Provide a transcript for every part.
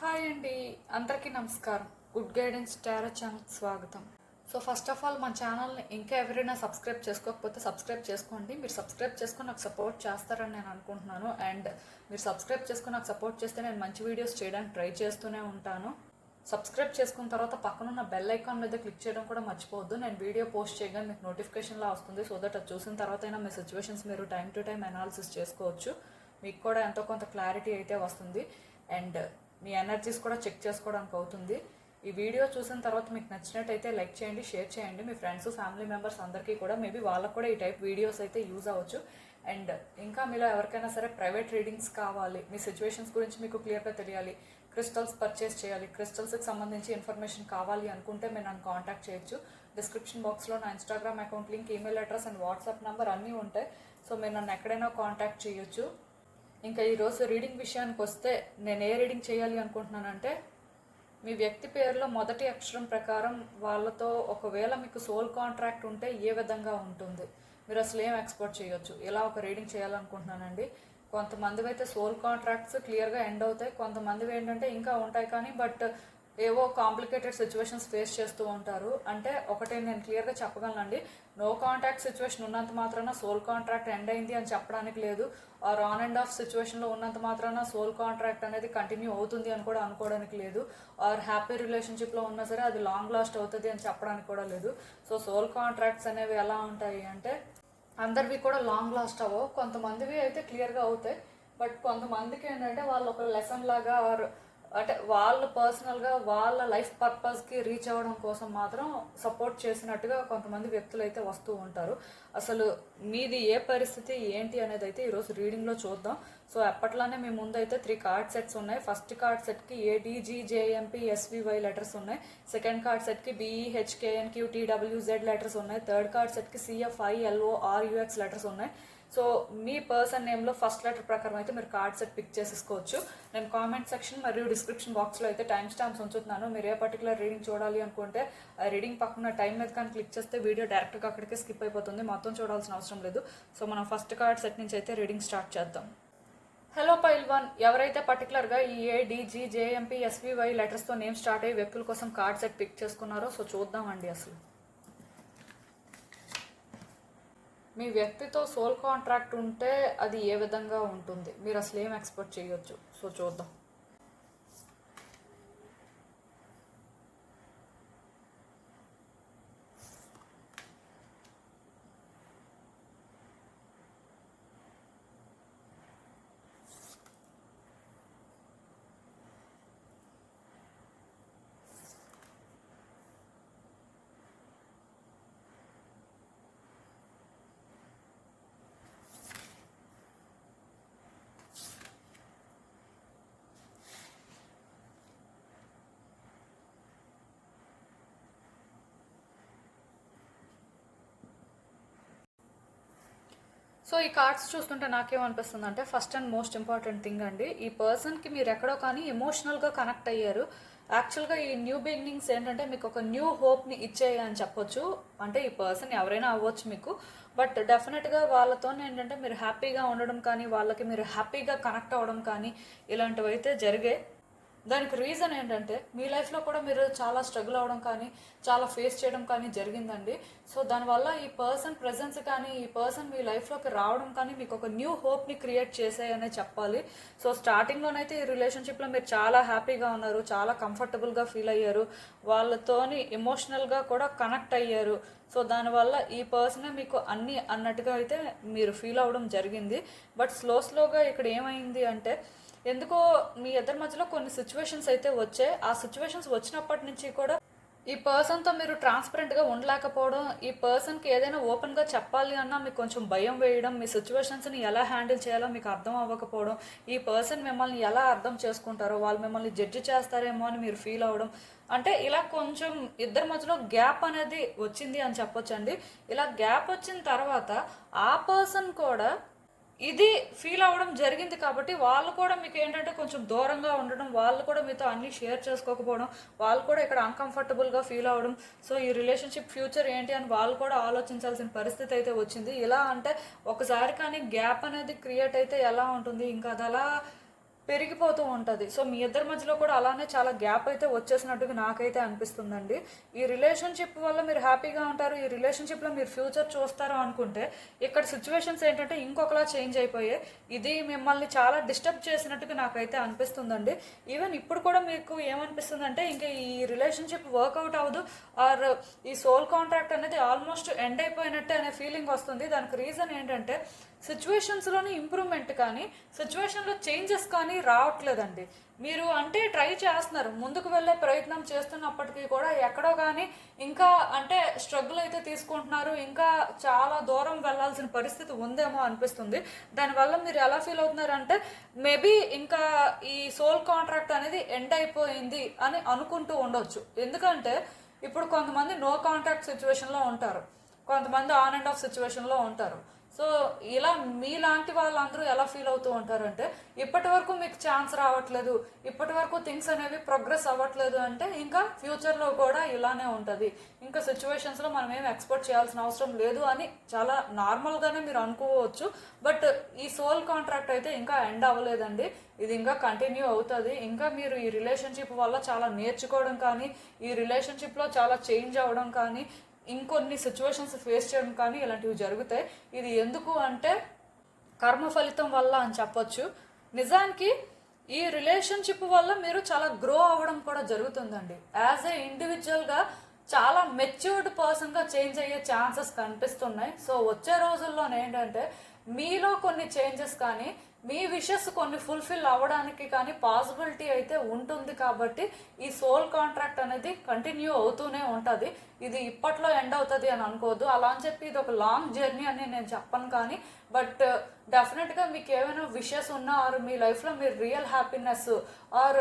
Hi అండి, అందరికీ నమస్కారం. గుడ్ గైడెన్స్ టారో ఛానల్కి స్వాగతం. సో ఫస్ట్ ఆఫ్ ఆల్ మన ఛానల్ని ఇంకా ఎవరైనా సబ్స్క్రైబ్ చేసుకోకపోతే సబ్స్క్రైబ్ చేసుకోండి. మీరు సబ్స్క్రైబ్ చేసుకొని నాకు సపోర్ట్ చేస్తారని నేను అనుకుంటున్నాను. అండ్ మీరు సబ్స్క్రైబ్ చేసుకొని నాకు సపోర్ట్ చేస్తే నేను మంచి వీడియోస్ చేయడానికి ట్రై చేస్తూనే ఉంటాను. సబ్స్క్రైబ్ చేసుకున్న తర్వాత పక్కనున్న బెల్ ఐకాన్ మీద క్లిక్ చేయడం కూడా మర్చిపోవద్దు. నేను వీడియో పోస్ట్ చేయగానే మీకు నోటిఫికేషన్లా వస్తుంది. సో దట్ అది చూసిన తర్వాత అయినా మీ సిచ్యువేషన్స్ మీరు టైం టు టైం అనాలిసిస్ చేసుకోవచ్చు. మీకు కూడా ఎంతో కొంత క్లారిటీ అయితే వస్తుంది. అండ్ మీ ఎనర్జీస్ కూడా చెక్ చేసుకోవడానికి అవుతుంది. ఈ వీడియో చూసిన తర్వాత మీకు నచ్చినట్టయితే లైక్ చేయండి, షేర్ చేయండి. మీ ఫ్రెండ్స్, ఫ్యామిలీ మెంబర్స్ అందరికీ కూడా మేబీ వాళ్ళకు కూడా ఈ టైప్ వీడియోస్ అయితే యూజ్ అవ్వచ్చు. అండ్ ఇంకా మీలో ఎవరికైనా సరే ప్రైవేట్ రీడింగ్స్ కావాలి, మీ సిచ్యువేషన్స్ గురించి మీకు క్లియర్గా తెలియాలి, క్రిస్టల్స్ పర్చేస్ చేయాలి, క్రిస్టల్స్కి సంబంధించి ఇన్ఫర్మేషన్ కావాలి అనుకుంటే మీరు నన్ను కాంటాక్ట్ చేయొచ్చు. డిస్క్రిప్షన్ బాక్స్లో నా Instagram account link, email address and WhatsApp number అన్నీ ఉంటాయి. సో మీరు నన్ను ఎక్కడైనా కాంటాక్ట్ చేయొచ్చు. ఇంకా ఈరోజు రీడింగ్ విషయానికి వస్తే నేను ఏ రీడింగ్ చేయాలి అనుకుంటున్నానంటే, మీ వ్యక్తి పేరులో మొదటి అక్షరం ప్రకారం వాళ్ళతో ఒకవేళ మీకు సోల్ కాంట్రాక్ట్ ఉంటే ఏ విధంగా ఉంటుంది, మీరు అసలు ఏం ఎక్స్పెక్ట్ చేయొచ్చు, ఇలా ఒక రీడింగ్ చేయాలనుకుంటున్నానండి. కొంతమందివి అయితే సోల్ కాంట్రాక్ట్స్ క్లియర్గా ఎండ్ అవుతాయి, కొంతమందివి ఏంటంటే ఇంకా ఉంటాయి కానీ బట్ ఏవో కాంప్లికేటెడ్ సిచ్యువేషన్స్ ఫేస్ చేస్తూ ఉంటారు. అంటే ఒకటే నేను క్లియర్గా చెప్పగలనండి, నో కాంటాక్ట్ సిచ్యువేషన్ ఉన్నంత మాత్రాన సోల్ కాంట్రాక్ట్ ఎండ్ అయింది అని చెప్పడానికి లేదు. ఆర్ ఆన్ అండ్ ఆఫ్ సిచ్యువేషన్లో ఉన్నంత మాత్రాన సోల్ కాంట్రాక్ట్ అనేది కంటిన్యూ అవుతుంది అని కూడా అనుకోవడానికి లేదు. ఆర్ హ్యాపీ రిలేషన్షిప్లో ఉన్నా సరే అది లాంగ్ లాస్ట్ అవుతుంది అని చెప్పడానికి కూడా లేదు. సో సోల్ కాంట్రాక్ట్స్ అనేవి ఎలా ఉంటాయి అంటే, అందరివి కూడా లాంగ్ లాస్ట్ అవ్వవు. కొంతమందివి అయితే క్లియర్గా అవుతాయి, బట్ కొంతమందికి ఏంటంటే వాళ్ళు ఒక లెసన్ లాగా అంటే వాళ్ళు పర్సనల్గా వాళ్ళ లైఫ్ పర్పస్కి రీచ్ అవ్వడం కోసం మాత్రం సపోర్ట్ చేసినట్టుగా కొంతమంది వ్యక్తులు అయితే వస్తూ ఉంటారు. అసలు మీది ఏ పరిస్థితి ఏంటి అనేది అయితే ఈరోజు రీడింగ్లో చూద్దాం. సో అప్పట్లానే మీ ముందు అయితే 3 కార్డ్ సెట్స్ ఉన్నాయి. ఫస్ట్ కార్డ్ సెట్కి ADGJMPSVY లెటర్స్ ఉన్నాయి. సెకండ్ కార్డ్ సెట్కి BEHKNQTWZ లెటర్స్ ఉన్నాయి. థర్డ్ కార్డ్ సెట్కి CFILORUX లెటర్స్ ఉన్నాయి. సో మీ పర్సన్ నేమ్లో ఫస్ట్ లెటర్ ప్రకారం అయితే మీరు కార్డ్ సెట్ పిక్ చేసేసుకోవచ్చు. నేను కామెంట్ సెక్షన్ మరియు డిస్క్రిప్షన్ బాక్స్లో అయితే టైం స్టాంప్స్ ఉంచుతున్నాను. మీరు ఏ పర్టికులర్ రీడింగ్ చూడాలి అనుకుంటే ఆ రీడింగ్ పక్కన టైం మీద కానీ క్లిక్ చేస్తే వీడియో డైరెక్ట్గా అక్కడికే స్కిప్ అయిపోతుంది, మొత్తం చూడాల్సిన అవసరం లేదు. సో మనం ఫస్ట్ కార్డ్ సెట్ నుంచి అయితే రీడింగ్ స్టార్ట్ చేద్దాం. హలో పైల్ 1, ఎవరైతే పర్టికులర్గా ఈ ADGJMPSVY లెటర్స్తో నేమ్ స్టార్ట్ అయ్యే వ్యక్తుల కోసం కార్డ్ సెట్ పిక్ చేసుకున్నారో సో చూద్దామండి. అసలు మీ వ్యక్తితో సోల్ కాంట్రాక్ట్ ఉంటే అది ఏ విధంగా ఉంటుంది, మీరు అసలు ఏం ఎక్స్పెక్ట్ చేయొచ్చు, సో చూద్దాం. సో ఈ కార్డ్స్ చూస్తుంటే నాకేమనిపిస్తుంది అంటే, first and most important thing అండి, ఈ పర్సన్కి మీరు ఎక్కడో కానీ ఎమోషనల్గా కనెక్ట్ అయ్యారు. యాక్చువల్గా ఈ న్యూ బిగినింగ్స్ ఏంటంటే మీకు ఒక న్యూ హోప్ని ఇచ్చేయి అని చెప్పొచ్చు. అంటే ఈ పర్సన్ ఎవరైనా అవ్వచ్చు మీకు, బట్ డెఫినెట్గా వాళ్ళతో ఏంటంటే మీరు హ్యాపీగా ఉండడం కానీ వాళ్ళకి మీరు హ్యాపీగా కనెక్ట్ అవ్వడం కానీ ఇలాంటివి అయితే జరిగాయి. దానికి రీజన్ ఏంటంటే మీ లైఫ్లో కూడా మీరు చాలా స్ట్రగుల్ అవ్వడం కానీ చాలా ఫేస్ చేయడం కానీ జరిగిందండి. సో దానివల్ల ఈ పర్సన్ ప్రెజెన్స్ కానీ ఈ పర్సన్ మీ లైఫ్లోకి రావడం కానీ మీకు ఒక న్యూ హోప్ని క్రియేట్ చేసాయనే చెప్పాలి. సో స్టార్టింగ్లోనైతే ఈ రిలేషన్షిప్లో మీరు చాలా హ్యాపీగా ఉన్నారు, చాలా కంఫర్టబుల్గా ఫీల్ అయ్యారు, వాళ్ళతోని ఎమోషనల్గా కూడా కనెక్ట్ అయ్యారు. సో దానివల్ల ఈ పర్సనే మీకు అన్నీ అన్నట్టుగా అయితే మీరు ఫీల్ అవ్వడం జరిగింది. బట్ స్లోగా ఇక్కడ ఏమైంది అంటే, ఎందుకో మీ ఇద్దరి మధ్యలో కొన్ని సిచ్యువేషన్స్ అయితే వచ్చాయి. ఆ సిచ్యువేషన్స్ వచ్చినప్పటి నుంచి కూడా ఈ పర్సన్తో మీరు ట్రాన్స్పరెంట్గా ఉండలేకపోవడం, ఈ పర్సన్కి ఏదైనా ఓపెన్గా చెప్పాలి అన్నా మీకు కొంచెం భయం వేయడం, మీ సిచ్యువేషన్స్ని ఎలా హ్యాండిల్ చేయాలో మీకు అర్థం అవ్వకపోవడం, ఈ పర్సన్ మిమ్మల్ని ఎలా అర్థం చేసుకుంటారో, వాళ్ళు మిమ్మల్ని జడ్జి చేస్తారేమో అని మీరు ఫీల్ అవ్వడం, అంటే ఇలా కొంచెం ఇద్దరి మధ్యలో గ్యాప్ అనేది వచ్చింది అని చెప్పొచ్చండి. ఇలా గ్యాప్ వచ్చిన తర్వాత ఆ పర్సన్ కూడా ఇది ఫీల్ అవ్వడం జరిగింది కాబట్టి వాళ్ళు కూడా మీకు ఏంటంటే కొంచెం దూరంగా ఉండడం, వాళ్ళు కూడా మీతో అన్నీ షేర్ చేసుకోకపోవడం, వాళ్ళు కూడా ఇక్కడ అన్కంఫర్టబుల్గా ఫీల్ అవ్వడం. సో ఈ రిలేషన్షిప్ ఫ్యూచర్ ఏంటి అని వాళ్ళు కూడా ఆలోచించాల్సిన పరిస్థితి అయితే వచ్చింది. ఇలా అంటే ఒకసారి కానీ గ్యాప్ అనేది క్రియేట్ అయితే ఎలా ఉంటుంది, ఇంకా అది అలా పెరిగిపోతూ ఉంటుంది. సో మీ ఇద్దరి మధ్యలో కూడా అలానే చాలా గ్యాప్ అయితే వచ్చేసినట్టుగా నాకైతే అనిపిస్తుందండి. ఈ రిలేషన్షిప్ వల్ల మీరు హ్యాపీగా ఉంటారు, ఈ రిలేషన్షిప్లో మీరు ఫ్యూచర్ చూస్తారు అనుకుంటే ఇక్కడ సిచ్యువేషన్స్ ఏంటంటే ఇంకొకలా చేంజ్ అయిపోయాయి. ఇది మిమ్మల్ని చాలా డిస్టర్బ్ చేసినట్టుగా నాకైతే అనిపిస్తుందండి. ఈవెన్ ఇప్పుడు కూడా మీకు ఏమనిపిస్తుందంటే ఇంకా ఈ రిలేషన్షిప్ వర్కౌట్ అవ్వదు, ఆర్ ఈ సోల్ కాంట్రాక్ట్ అనేది ఆల్మోస్ట్ ఎండ్ అయిపోయినట్టే అనే ఫీలింగ్ వస్తుంది. దానికి రీజన్ ఏంటంటే సిచ్యువేషన్స్లోని ఇంప్రూవ్మెంట్ కానీ సిచ్యువేషన్లో చేంజెస్ కానీ రావట్లేదండి. మీరు అంటే ట్రై చేస్తున్నారు, ముందుకు వెళ్ళే ప్రయత్నం చేస్తున్నప్పటికీ కూడా ఎక్కడో కానీ ఇంకా అంటే స్ట్రగుల్ అయితే తీసుకుంటున్నారు, ఇంకా చాలా దూరం వెళ్ళాల్సిన పరిస్థితి ఉందేమో అనిపిస్తుంది. దానివల్ల మీరు ఎలా ఫీల్ అవుతున్నారంటే మేబీ ఇంకా ఈ సోల్ కాంట్రాక్ట్ అనేది ఎండ్ అయిపోయింది అని అనుకుంటూ ఉండొచ్చు. ఎందుకంటే ఇప్పుడు కొంతమంది నో కాంట్రాక్ట్ సిచ్యువేషన్లో ఉంటారు, కొంతమంది ఆన్ అండ్ ఆఫ్ సిచ్యువేషన్లో ఉంటారు. సో ఇలా మీలాంటి వాళ్ళందరూ ఎలా ఫీల్ అవుతూ ఉంటారంటే ఇప్పటి వరకు మీకు ఛాన్స్ రావట్లేదు, ఇప్పటి వరకు థింగ్స్ అనేవి ప్రోగ్రెస్ అవ్వట్లేదు అంటే ఇంకా ఫ్యూచర్లో కూడా ఇలానే ఉంటుంది, ఇంకా సిచ్యువేషన్స్లో మనం ఏం ఎక్స్పెక్ట్ చేయాల్సిన అవసరం లేదు అని చాలా నార్మల్గానే మీరు అనుకోవచ్చు. బట్ ఈ సోల్ కాంట్రాక్ట్ అయితే ఇంకా ఎండ్ అవ్వలేదండి, ఇది ఇంకా కంటిన్యూ అవుతుంది. ఇంకా మీరు ఈ రిలేషన్షిప్ వల్ల చాలా నేర్చుకోవడం కానీ, ఈ రిలేషన్షిప్లో చాలా చేంజ్ అవ్వడం కానీ, ఇంకొన్ని సిచ్యువేషన్స్ ఫేస్ చేయడం కానీ ఇలాంటివి జరుగుతాయి. ఇది ఎందుకు అంటే కర్మ ఫలితం వల్ల అని చెప్పొచ్చు. నిజానికి ఈ రిలేషన్షిప్ వల్ల మీరు చాలా గ్రో అవ్వడం కూడా జరుగుతుందండి. యాజ్ ఏ ఇండివిజువల్గా చాలా మెచ్యూర్డ్ పర్సన్గా చేంజ్ అయ్యే ఛాన్సెస్ కనిపిస్తున్నాయి. సో వచ్చే రోజుల్లోనే ఏంటంటే మీలో కొన్ని చేంజెస్ కానీ మీ విషెస్ కొన్ని ఫుల్ఫిల్ అవ్వడానికి కానీ పాసిబిలిటీ అయితే ఉంటుంది. కాబట్టి ఈ సోల్ కాంట్రాక్ట్ అనేది కంటిన్యూ అవుతూనే ఉంటుంది. ఇది ఇప్పట్లో ఎండ్ అవుతుంది అని అనుకోవద్దు. అలా అని చెప్పి ఇది ఒక లాంగ్ జర్నీ అని నేను చెప్పను, కానీ బట్ డెఫినెట్గా మీకు ఏమైనా విషెస్ ఉన్నా ఆర్ మీ లైఫ్లో మీరు రియల్ హ్యాపీనెస్ ఆర్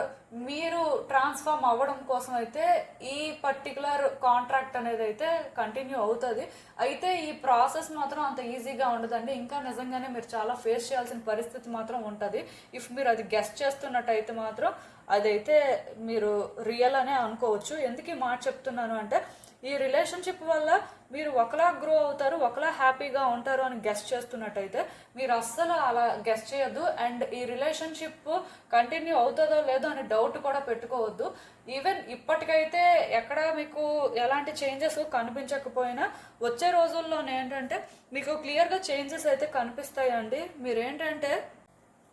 మీరు ట్రాన్స్ఫార్మ్ అవ్వడం కోసం అయితే ఈ పర్టికులర్ కాంట్రాక్ట్ అనేది అయితే కంటిన్యూ అవుతుంది. అయితే ఈ ప్రాసెస్ మాత్రం అంత ఈజీగా ఉండదండి, ఇంకా నిజంగానే మీరు చాలా ఫేస్ చేయాల్సిన పరిస్థితి మాత్రం ఉంటుంది. ఇఫ్ మీరు అది గెస్ట్ చేస్తున్నట్టయితే మాత్రం అదైతే మీరు రియల్ అనే అనుకోవచ్చు. ఎందుకు ఈ మాట చెప్తున్నాను అంటే ఈ రిలేషన్షిప్ వల్ల మీరు ఒకలా గ్రో అవుతారు, ఒకలా హ్యాపీగా ఉంటారు అని గెస్ట్ చేస్తున్నట్టయితే మీరు అస్సలు అలా గెస్ట్ చేయొద్దు. అండ్ ఈ రిలేషన్షిప్ కంటిన్యూ అవుతుందో లేదో అని డౌట్ కూడా పెట్టుకోవద్దు. ఈవెన్ ఇప్పటికైతే ఎక్కడ మీకు ఎలాంటి చేంజెస్ కనిపించకపోయినా వచ్చే రోజుల్లోనే ఏంటంటే మీకు క్లియర్గా చేంజెస్ అయితే కనిపిస్తాయండి. మీరేంటంటే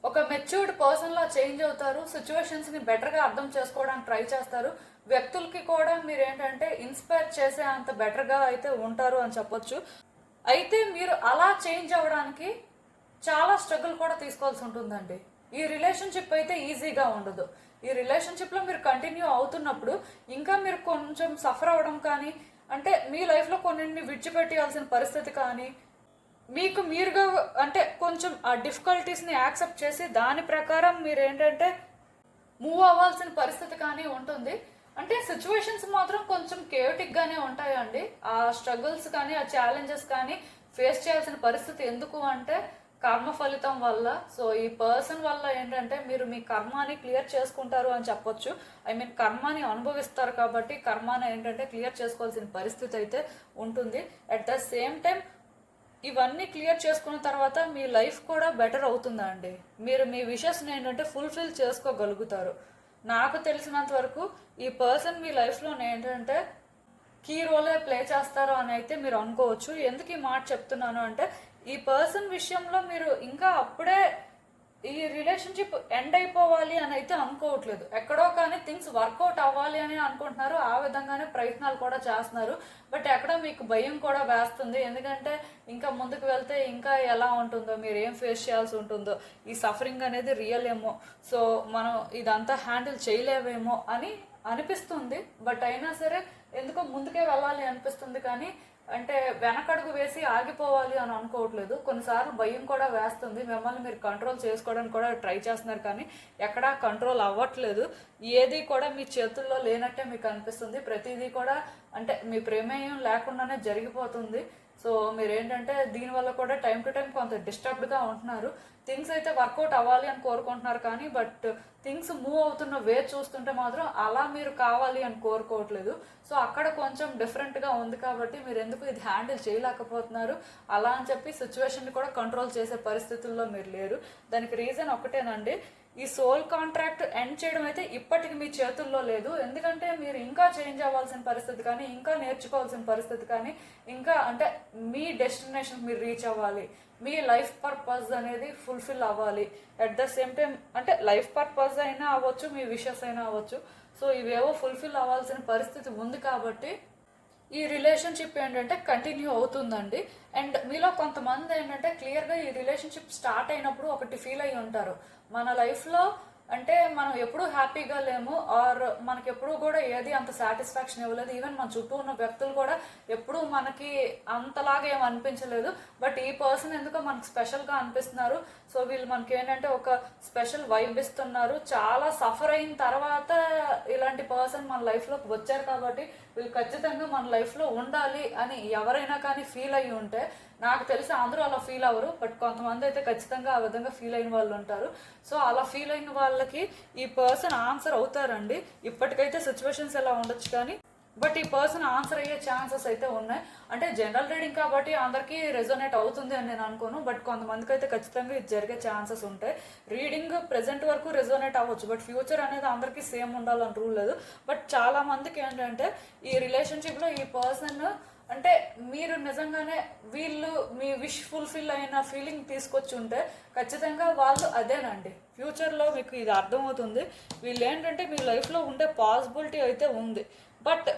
ఒక మెచ్యూర్డ్ పర్సన్లా చేంజ్ అవుతారు, సిచ్యువేషన్స్ని బెటర్గా అర్థం చేసుకోవడానికి ట్రై చేస్తారు, వ్యక్తులకి కూడా మీరు ఏంటంటే ఇన్స్పైర్ చేసే అంత బెటర్గా అయితే ఉంటారు అని చెప్పొచ్చు. అయితే మీరు అలా చేంజ్ అవ్వడానికి చాలా స్ట్రగుల్ కూడా తీసుకోవాల్సి ఉంటుందండి. ఈ రిలేషన్షిప్ అయితే ఈజీగా ఉండదు. ఈ రిలేషన్షిప్లో మీరు కంటిన్యూ అవుతున్నప్పుడు ఇంకా మీరు కొంచెం సఫర్ అవ్వడం కానీ, అంటే మీ లైఫ్లో కొన్ని విడిచిపెట్టాల్సిన పరిస్థితి కానీ, మీకు మీరుగా అంటే కొంచెం ఆ డిఫికల్టీస్ని యాక్సెప్ట్ చేసి దాని ప్రకారం మీరు ఏంటంటే మూవ్ అవ్వాల్సిన పరిస్థితి కానీ ఉంటుంది. అంటే సిచ్యువేషన్స్ మాత్రం కొంచెం కేయోటిక్గానే ఉంటాయండి. ఆ స్ట్రగుల్స్ కానీ ఆ ఛాలెంజెస్ కానీ ఫేస్ చేయాల్సిన పరిస్థితి ఎందుకు అంటే కర్మ ఫలితం వల్ల. సో ఈ పర్సన్ వల్ల ఏంటంటే మీరు మీ కర్మాని క్లియర్ చేసుకుంటారు అని చెప్పొచ్చు. ఐ మీన్ కర్మాని అనుభవిస్తారు కాబట్టి కర్మాని ఏంటంటే క్లియర్ చేసుకోవాల్సిన పరిస్థితి అయితే ఉంటుంది. అట్ ద సేమ్ టైం ఇవన్నీ క్లియర్ చేసుకున్న తర్వాత మీ లైఫ్ కూడా బెటర్ అవుతుందండి. మీరు మీ విషెస్ని ఏంటంటే ఫుల్ఫిల్ చేసుకోగలుగుతారు. నాకు తెలిసినంత వరకు ఈ పర్సన్ మీ లైఫ్లో ఏంటంటే కీ రోలే ప్లే చేస్తారు అని అయితే మీరు అనుకోవచ్చు. ఎందుకు ఈ మాట చెప్తున్నాను అంటే ఈ పర్సన్ విషయంలో మీరు ఇంకా అప్పుడే ఈ రిలేషన్షిప్ ఎండ్ అయిపోవాలి అని అయితే అనుకోవట్లేదు. ఎక్కడో కానీ థింగ్స్ వర్కౌట్ అవ్వాలి అని అనుకుంటున్నారు, ఆ విధంగానే ప్రయత్నాలు కూడా చేస్తున్నారు. బట్ ఎక్కడో మీకు భయం కూడా వేస్తుంది. ఎందుకంటే ఇంకా ముందుకు వెళ్తే ఇంకా ఎలా ఉంటుందో, మీరు ఏం ఫేస్ చేయాల్సి ఉంటుందో, ఈ సఫరింగ్ అనేది రియల్ ఏమో, సో మనం ఇదంతా హ్యాండిల్ చేయలేవేమో అని అనిపిస్తుంది. బట్ అయినా సరే ఎందుకో ముందుకే వెళ్ళాలి అనిపిస్తుంది, కానీ అంటే వెనకడుగు వేసి ఆగిపోవాలి అని అనుకోవట్లేదు. కొన్నిసార్లు భయం కూడా వేస్తుంది, మిమ్మల్ని మీరు కంట్రోల్ చేసుకోవడానికి కూడా ట్రై చేస్తున్నారు, కానీ ఎక్కడా కంట్రోల్ అవ్వట్లేదు. ఏది కూడా మీ చేతుల్లో లేనట్టే మీకు అనిపిస్తుంది. ప్రతిదీ కూడా అంటే మీ ప్రమేయం లేకుండానే జరిగిపోతుంది. సో మీరేంటంటే దీనివల్ల కూడా టైం టు టైం కొంత డిస్టర్బ్డ్గా ఉంటున్నారు. థింగ్స్ అయితే వర్కౌట్ అవ్వాలి అని కోరుకుంటున్నారు, కానీ బట్ థింగ్స్ మూవ్ అవుతున్న వే చూస్తుంటే మాత్రం అలా మీరు కావాలి అని కోరుకోవట్లేదు. సో అక్కడ కొంచెం డిఫరెంట్గా ఉంది కాబట్టి మీరు ఎందుకు ఇది హ్యాండిల్ చేయలేకపోతున్నారు. అలా అని చెప్పి సిచ్యువేషన్ని కూడా కంట్రోల్ చేసే పరిస్థితుల్లో మీరు లేరు. దానికి రీజన్ ఒకటేనండి, ఈ సోల్ కాంట్రాక్ట్ ఎండ్ చేయడం అయితే ఇప్పటికి మీ చేతుల్లో లేదు. ఎందుకంటే మీరు ఇంకా చేంజ్ అవ్వాల్సిన పరిస్థితి కానీ, ఇంకా నేర్చుకోవాల్సిన పరిస్థితి కానీ, ఇంకా అంటే మీ డెస్టినేషన్ మీరు రీచ్ అవ్వాలి, మీ లైఫ్ పర్పస్ అనేది ఫుల్ఫిల్ అవ్వాలి. అట్ ద సేమ్ టైం అంటే లైఫ్ పర్పస్ అయినా అవ్వచ్చు, మీ విషెస్ అయినా అవ్వచ్చు. సో ఇవేవో ఫుల్ఫిల్ అవ్వాల్సిన పరిస్థితి ఉంది కాబట్టి ఈ రిలేషన్షిప్ ఏంటంటే కంటిన్యూ అవుతుందండి. అండ్ మీలో కొంతమంది ఏంటంటే క్లియర్గా ఈ రిలేషన్షిప్ స్టార్ట్ అయినప్పుడు ఒకటి ఫీల్ అయ్యి ఉంటారు, మన లైఫ్లో అంటే మనం ఎప్పుడూ హ్యాపీగా లేము, ఆర్ మనకి ఎప్పుడూ కూడా ఏది అంత సాటిస్ఫాక్షన్ ఇవ్వలేదు, ఈవెన్ మన చుట్టూ ఉన్న వ్యక్తులు కూడా ఎప్పుడూ మనకి అంతలాగా ఏం అనిపించలేదు. బట్ ఈ పర్సన్ ఎందుకో మనకు స్పెషల్గా అనిపిస్తున్నారు. సో వీళ్ళు మనకి ఏంటంటే ఒక స్పెషల్ వైబ్ ఇస్తున్నారు. చాలా సఫర్ అయిన తర్వాత ఇలాంటి పర్సన్ మన లైఫ్లోకి వచ్చారు కాబట్టి వీళ్ళు ఖచ్చితంగా మన లైఫ్లో ఉండాలి అని ఎవరైనా కానీ ఫీల్ అయ్యి ఉంటే, నాకు తెలిసి అందరూ అలా ఫీల్ అవ్వరు, బట్ కొంతమంది అయితే ఖచ్చితంగా ఆ విధంగా ఫీల్ అయిన వాళ్ళు ఉంటారు. సో అలా ఫీల్ అయిన వాళ్ళకి ఈ పర్సన్ ఆన్సర్ అవుతారండి. ఇప్పటికైతే సిచ్యువేషన్స్ ఎలా ఉండొచ్చు కానీ బట్ ఈ పర్సన్ ఆన్సర్ అయ్యే ఛాన్సెస్ అయితే ఉన్నాయి. అంటే జనరల్ రీడింగ్ కాబట్టి అందరికీ రెజోనేట్ అవుతుంది అని నేను అనుకోను, బట్ కొంతమందికి అయితే ఖచ్చితంగా ఇది జరిగే ఛాన్సెస్ ఉంటాయి. రీడింగ్ ప్రెజెంట్ వరకు రెజోనేట్ అవ్వచ్చు, బట్ ఫ్యూచర్ అనేది అందరికీ సేమ్ ఉండాలని రూల్ లేదు. బట్ చాలా మందికి ఏంటంటే ఈ రిలేషన్షిప్లో ఈ పర్సన్ అంటే మీరు నిజంగానే వీళ్ళు మీ విష్ ఫుల్ఫిల్ అయిన ఫీలింగ్ తీసుకొచ్చి ఉంటే ఖచ్చితంగా వాళ్ళు అదేనండి. ఫ్యూచర్లో మీకు ఇది అర్థమవుతుంది. వీళ్ళు ఏంటంటే మీ లైఫ్లో ఉండే పాసిబిలిటీ అయితే ఉంది, బట్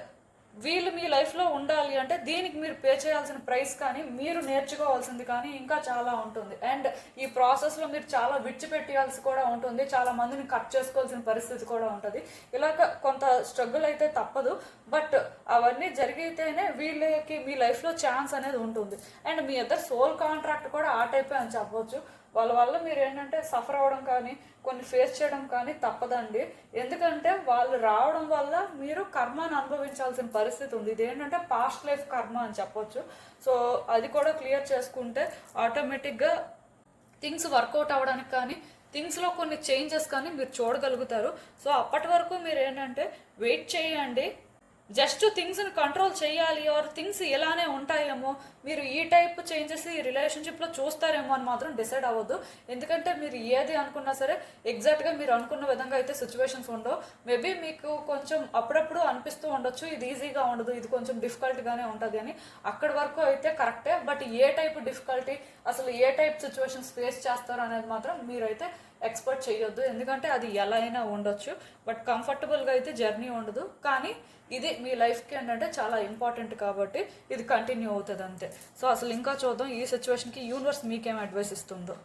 వీళ్ళు మీ లైఫ్లో ఉండాలి అంటే దీనికి మీరు పే చేయాల్సిన ప్రైస్ కానీ, మీరు నేర్చుకోవాల్సింది కానీ ఇంకా చాలా ఉంటుంది. అండ్ ఈ ప్రాసెస్లో మీరు చాలా విడిచిపెట్టాల్సి కూడా ఉంటుంది, చాలా మందిని కట్ చేసుకోవాల్సిన పరిస్థితి కూడా ఉంటుంది. ఇలాగ కొంత స్ట్రగుల్ అయితే తప్పదు, బట్ అవన్నీ జరిగితేనే వీళ్ళకి మీ లైఫ్లో ఛాన్స్ అనేది ఉంటుంది. అండ్ మీ ఇద్దరు సోల్ కాంట్రాక్ట్ కూడా ఆ టైపే అని చెప్పవచ్చు. వాళ్ళ వల్ల మీరు ఏంటంటే సఫర్ అవ్వడం కానీ, కొన్ని ఫేస్ చేయడం కానీ తప్పదండి. ఎందుకంటే వాళ్ళు రావడం వల్ల మీరు కర్మను అనుభవించాల్సిన పరిస్థితి ఉంది. ఇది ఏంటంటే పాస్ట్ లైఫ్ కర్మ అని చెప్పొచ్చు. సో అది కూడా క్లియర్ చేసుకుంటే ఆటోమేటిక్గా థింగ్స్ వర్కౌట్ అవ్వడానికి కానీ, థింగ్స్లో కొన్ని చేంజెస్ కానీ మీరు చూడగలుగుతారు. సో అప్పటి వరకు మీరు ఏంటంటే వెయిట్ చేయండి. జస్ట్ థింగ్స్ని కంట్రోల్ చేయాలి ఆర్ థింగ్స్ ఇలానే ఉంటాయేమో, మీరు ఈ టైప్ చేంజెస్ ఈ రిలేషన్షిప్లో చూస్తారేమో అని మాత్రం డిసైడ్ అవ్వద్దు. ఎందుకంటే మీరు ఏది అనుకున్నా సరే ఎగ్జాక్ట్గా మీరు అనుకున్న విధంగా అయితే సిచ్యువేషన్స్ ఉండవు. మేబీ మీకు కొంచెం అప్పుడప్పుడు అనిపిస్తూ ఉండొచ్చు ఇది ఈజీగా ఉండదు, ఇది కొంచెం డిఫికల్ట్గానే ఉంటుంది అని. అక్కడి వరకు అయితే కరెక్టే, బట్ ఏ టైప్ డిఫికల్టీ, అసలు ఏ టైప్ సిచ్యువేషన్స్ ఫేస్ చేస్తారు అనేది మాత్రం మీరైతే ఎక్స్పెక్ట్ చేయొద్దు. ఎందుకంటే అది ఎలా అయినా ఉండొచ్చు, బట్ కంఫర్టబుల్గా అయితే జర్నీ ఉండదు. కానీ ఇది మీ లైఫ్కి ఏంటంటే చాలా ఇంపార్టెంట్ కాబట్టి ఇది కంటిన్యూ అవుతుంది అంతే. సో అసలు ఇంకా చూద్దాం ఈ సిచ్యువేషన్కి యూనివర్స్ మీకేం అడ్వైస్ ఇస్తుందో.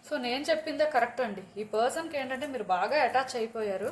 సో నేను చెప్పిందే కరెక్ట్ అండి. ఈ పర్సన్కి ఏంటంటే మీరు బాగా అటాచ్ అయిపోయారు,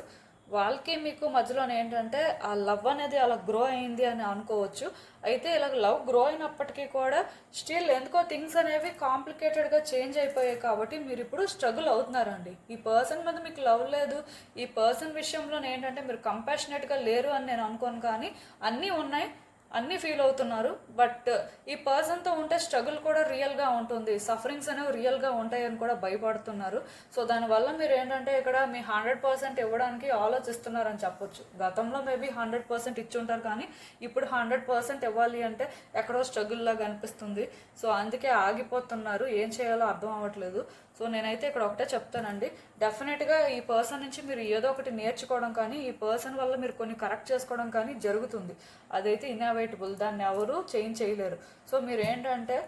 వాళ్ళకి మీకు మధ్యలో ఏంటంటే ఆ లవ్ అనేది అలా గ్రో అయింది అని అనుకోవచ్చు. అయితే ఇలా లవ్ గ్రో అయినప్పటికీ కూడా స్టిల్ ఎందుకో థింగ్స్ అనేవి కాంప్లికేటెడ్గా చేంజ్ అయిపోయాయి కాబట్టి మీరు ఇప్పుడు స్ట్రగుల్ అవుతున్నారండి. ఈ పర్సన్ మీద మీకు లవ్ లేదు, ఈ పర్సన్ విషయంలో ఏంటంటే మీరు కంపాషనేట్గా లేరు అని నేను అనుకోను, కానీ అన్నీ ఉన్నాయి, అన్నీ ఫీల్ అవుతున్నారు. బట్ ఈ పర్సన్తో ఉంటే స్ట్రగుల్ కూడా రియల్గా ఉంటుంది, సఫరింగ్స్ అనేవి రియల్గా ఉంటాయని కూడా భయపడుతున్నారు. సో దానివల్ల మీరు ఏంటంటే ఇక్కడ మీ 100% ఇవ్వడానికి ఆలోచిస్తున్నారని చెప్పొచ్చు. గతంలో మేబీ 100% ఇచ్చి ఉంటారు, కానీ ఇప్పుడు 100% ఇవ్వాలి అంటే ఎక్కడో స్ట్రగుల్ లాగా అనిపిస్తుంది. సో అందుకే ఆగిపోతున్నారు, ఏం చేయాలో అర్థం అవ్వట్లేదు. సో నేనైతే ఇక్కడ ఒకటే చెప్తానండి, డెఫినెట్గా ఈ పర్సన్ నుంచి మీరు ఏదో ఒకటి నేర్చుకోవడం కానీ, ఈ పర్సన్ వల్ల మీరు కొన్ని కరెక్ట్ చేసుకోవడం కానీ జరుగుతుంది. అదైతే ఇన్అవైటబుల్, దాన్ని ఎవరు చేంజ్ చేయలేరు. సో మీరు ఏంటంటే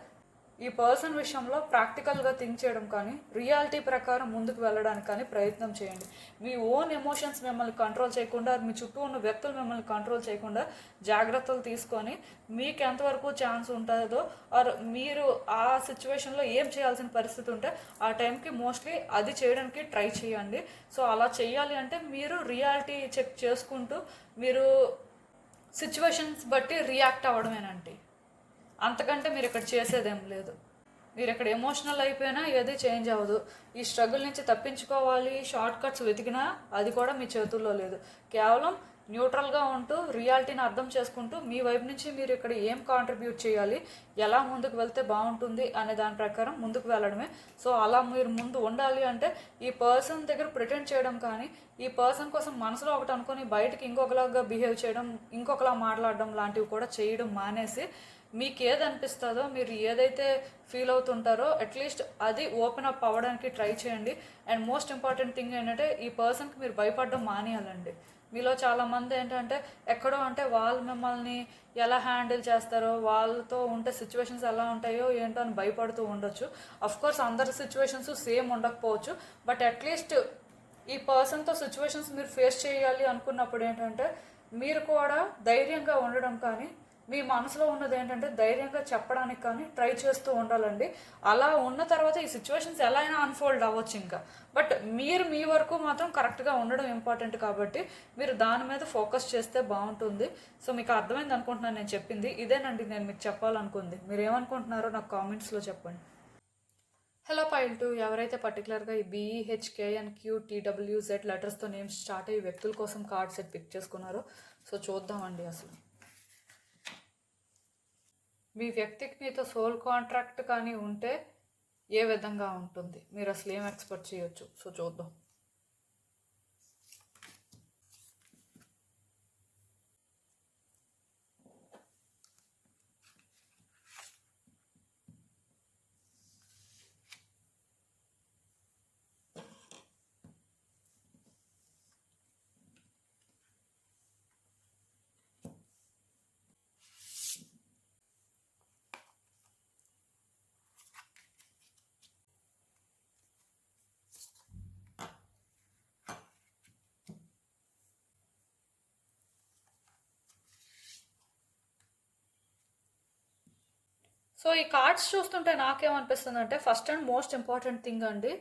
ఈ పర్సన్ విషయంలో ప్రాక్టికల్గా థింక్ చేయడం కానీ, రియాలిటీ ప్రకారం ముందుకు వెళ్ళడానికి కానీ ప్రయత్నం చేయండి. మీ ఓన్ ఎమోషన్స్ మిమ్మల్ని కంట్రోల్ చేయకుండా, మీ చుట్టూ ఉన్న వ్యక్తులు మిమ్మల్ని కంట్రోల్ చేయకుండా జాగ్రత్తలు తీసుకొని మీకు ఎంతవరకు ఛాన్స్ ఉంటుందో ఆర్ మీరు ఆ సిచ్యువేషన్లో ఏం చేయాల్సిన పరిస్థితి ఉంటే ఆ టైంకి మోస్ట్లీ అది చేయడానికి ట్రై చేయండి. సో అలా చేయాలి అంటే మీరు రియాలిటీ చెక్ చేసుకుంటూ మీరు సిచ్యువేషన్స్ బట్టి రియాక్ట్ అవ్వడమేనండి. అంతకంటే మీరు ఇక్కడ చేసేదేం లేదు. మీరు ఇక్కడ ఎమోషనల్ అయిపోయినా ఏది చేంజ్ అవ్వదు. ఈ స్ట్రగుల్ నుంచి తప్పించుకోవాలి షార్ట్ కట్స్ వెతికినా అది కూడా మీ చేతుల్లో లేదు. కేవలం న్యూట్రల్గా ఉంటూ రియాలిటీని అర్థం చేసుకుంటూ మీ వైపు నుంచి మీరు ఇక్కడ ఏం కాంట్రిబ్యూట్ చేయాలి, ఎలా ముందుకు వెళ్తే బాగుంటుంది అనే దాని ప్రకారం ముందుకు వెళ్ళడమే. సో అలా మీరు ముందు ఉండాలి అంటే ఈ పర్సన్ దగ్గర ప్రిటెండ్ చేయడం కానీ, ఈ పర్సన్ కోసం మనసులో ఒకటి అనుకొని బయటకి ఇంకొకలాగా బిహేవ్ చేయడం, ఇంకొకలా మాట్లాడడం లాంటివి కూడా చేయడం మానేసి మీకు ఏది అనిపిస్తుందో, మీరు ఏదైతే ఫీల్ అవుతుంటారో అట్లీస్ట్ అది ఓపెన్ అప్ అవ్వడానికి ట్రై చేయండి. అండ్ మోస్ట్ ఇంపార్టెంట్ థింగ్ ఏంటంటే ఈ పర్సన్కి మీరు భయపడడం మానేయాలండి. మీలో చాలామంది ఏంటంటే ఎక్కడో అంటే వాళ్ళు మిమ్మల్ని ఎలా హ్యాండిల్ చేస్తారో, వాళ్ళతో ఉంటే సిచ్యువేషన్స్ ఎలా ఉంటాయో ఏంటో అని భయపడుతూ ఉండొచ్చు. అఫ్కోర్స్ అందరి సిచ్యువేషన్స్ సేమ్ ఉండకపోవచ్చు, బట్ అట్లీస్ట్ ఈ పర్సన్తో సిచ్యువేషన్స్ మీరు ఫేస్ చేయాలి అనుకున్నప్పుడు ఏంటంటే మీరు కూడా ధైర్యంగా ఉండడం కానీ, మీ మనసులో ఉన్నది ఏంటంటే ధైర్యంగా చెప్పడానికి కానీ ట్రై చేస్తూ ఉండాలండి. అలా ఉన్న తర్వాత ఈ సిచ్యువేషన్స్ ఎలా అయినా అన్ఫోల్డ్ అవ్వచ్చు ఇంకా, బట్ మీరు మీ వరకు మాత్రం కరెక్ట్గా ఉండడం ఇంపార్టెంట్ కాబట్టి మీరు దాని మీద ఫోకస్ చేస్తే బాగుంటుంది. సో మీకు అర్థమైంది అనుకుంటున్నాను నేను చెప్పింది. ఇదేనండి నేను మీకు చెప్పాలనుకుంది. మీరు ఏమనుకుంటున్నారో నాకు కామెంట్స్లో చెప్పండి. హలో పాయింట్ 2, ఎవరైతే పర్టికులర్గా ఈ BEHKNQTWZ లెటర్స్తో నేమ్స్ స్టార్ట్ అయ్యే వ్యక్తుల కోసం కార్డ్ సెట్ పిక్ చేసుకున్నారో సో చూద్దామండి. అసలు మీ వ్యక్తికి మీతో సోల్ కాంట్రాక్ట్ కానీ ఉంటే ఏ విధంగా ఉంటుంది, మీరు అసలు ఏం ఎక్స్పెక్ట్ చేయొచ్చు, సో చూద్దాం. సో ఈ కార్డ్స్ చూస్తుంటే నాకేమనిపిస్తుంది అంటే first and most important thing అండి,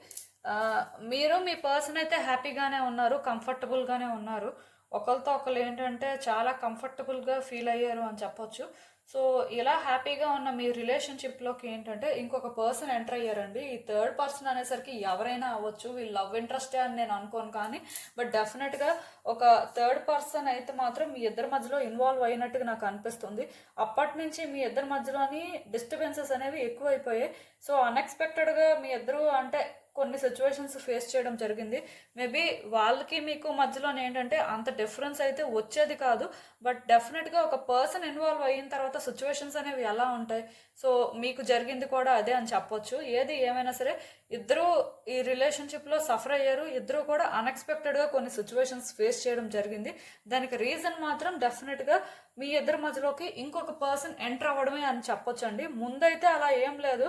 మీరు మీ పర్సన్ అయితే హ్యాపీగానే ఉన్నారు, కంఫర్టబుల్గానే ఉన్నారు. ఒకరితో ఒకరు ఏంటంటే చాలా కంఫర్టబుల్గా ఫీల్ అయ్యారు అని చెప్పొచ్చు. సో ఇలా హ్యాపీగా ఉన్న మీ రిలేషన్షిప్లోకి ఏంటంటే ఇంకొక పర్సన్ ఎంటర్ అయ్యారండి. ఈ థర్డ్ పర్సన్ అనేసరికి ఎవరైనా అవ్వచ్చు, వీళ్ళు లవ్ ఇంట్రెస్టే అని నేను అనుకోను, కానీ బట్ డెఫినెట్గా ఒక థర్డ్ పర్సన్ అయితే మాత్రం మీ ఇద్దరి మధ్యలో ఇన్వాల్వ్ అయినట్టుగా నాకు అనిపిస్తుంది. అప్పటి నుంచి మీ ఇద్దరి మధ్యలోని డిస్టర్బెన్సెస్ అనేవి ఎక్కువైపోయాయి. సో అన్ఎక్స్పెక్టెడ్గా మీ ఇద్దరు అంటే కొన్ని సిచ్యువేషన్స్ ఫేస్ చేయడం జరిగింది. మేబీ వాళ్ళకి మీకు మధ్యలో ఏంటంటే అంత డిఫరెన్స్ అయితే వచ్చేది కాదు, బట్ డెఫినెట్గా ఒక పర్సన్ ఇన్వాల్వ్ అయిన తర్వాత సిచ్యువేషన్స్ అనేవి ఎలా ఉంటాయి, సో మీకు జరిగింది కూడా అదే అని చెప్పొచ్చు. ఏది ఏమైనా సరే ఇద్దరు ఈ రిలేషన్షిప్లో సఫర్ అయ్యారు, ఇద్దరు కూడా అన్ఎక్స్పెక్టెడ్గా కొన్ని సిచ్యువేషన్స్ ఫేస్ చేయడం జరిగింది. దానికి రీజన్ మాత్రం డెఫినెట్గా మీ ఇద్దరి మధ్యలోకి ఇంకొక పర్సన్ ఎంటర్ అవ్వడమే అని చెప్పొచ్చండి. ముందైతే అలా ఏం లేదు.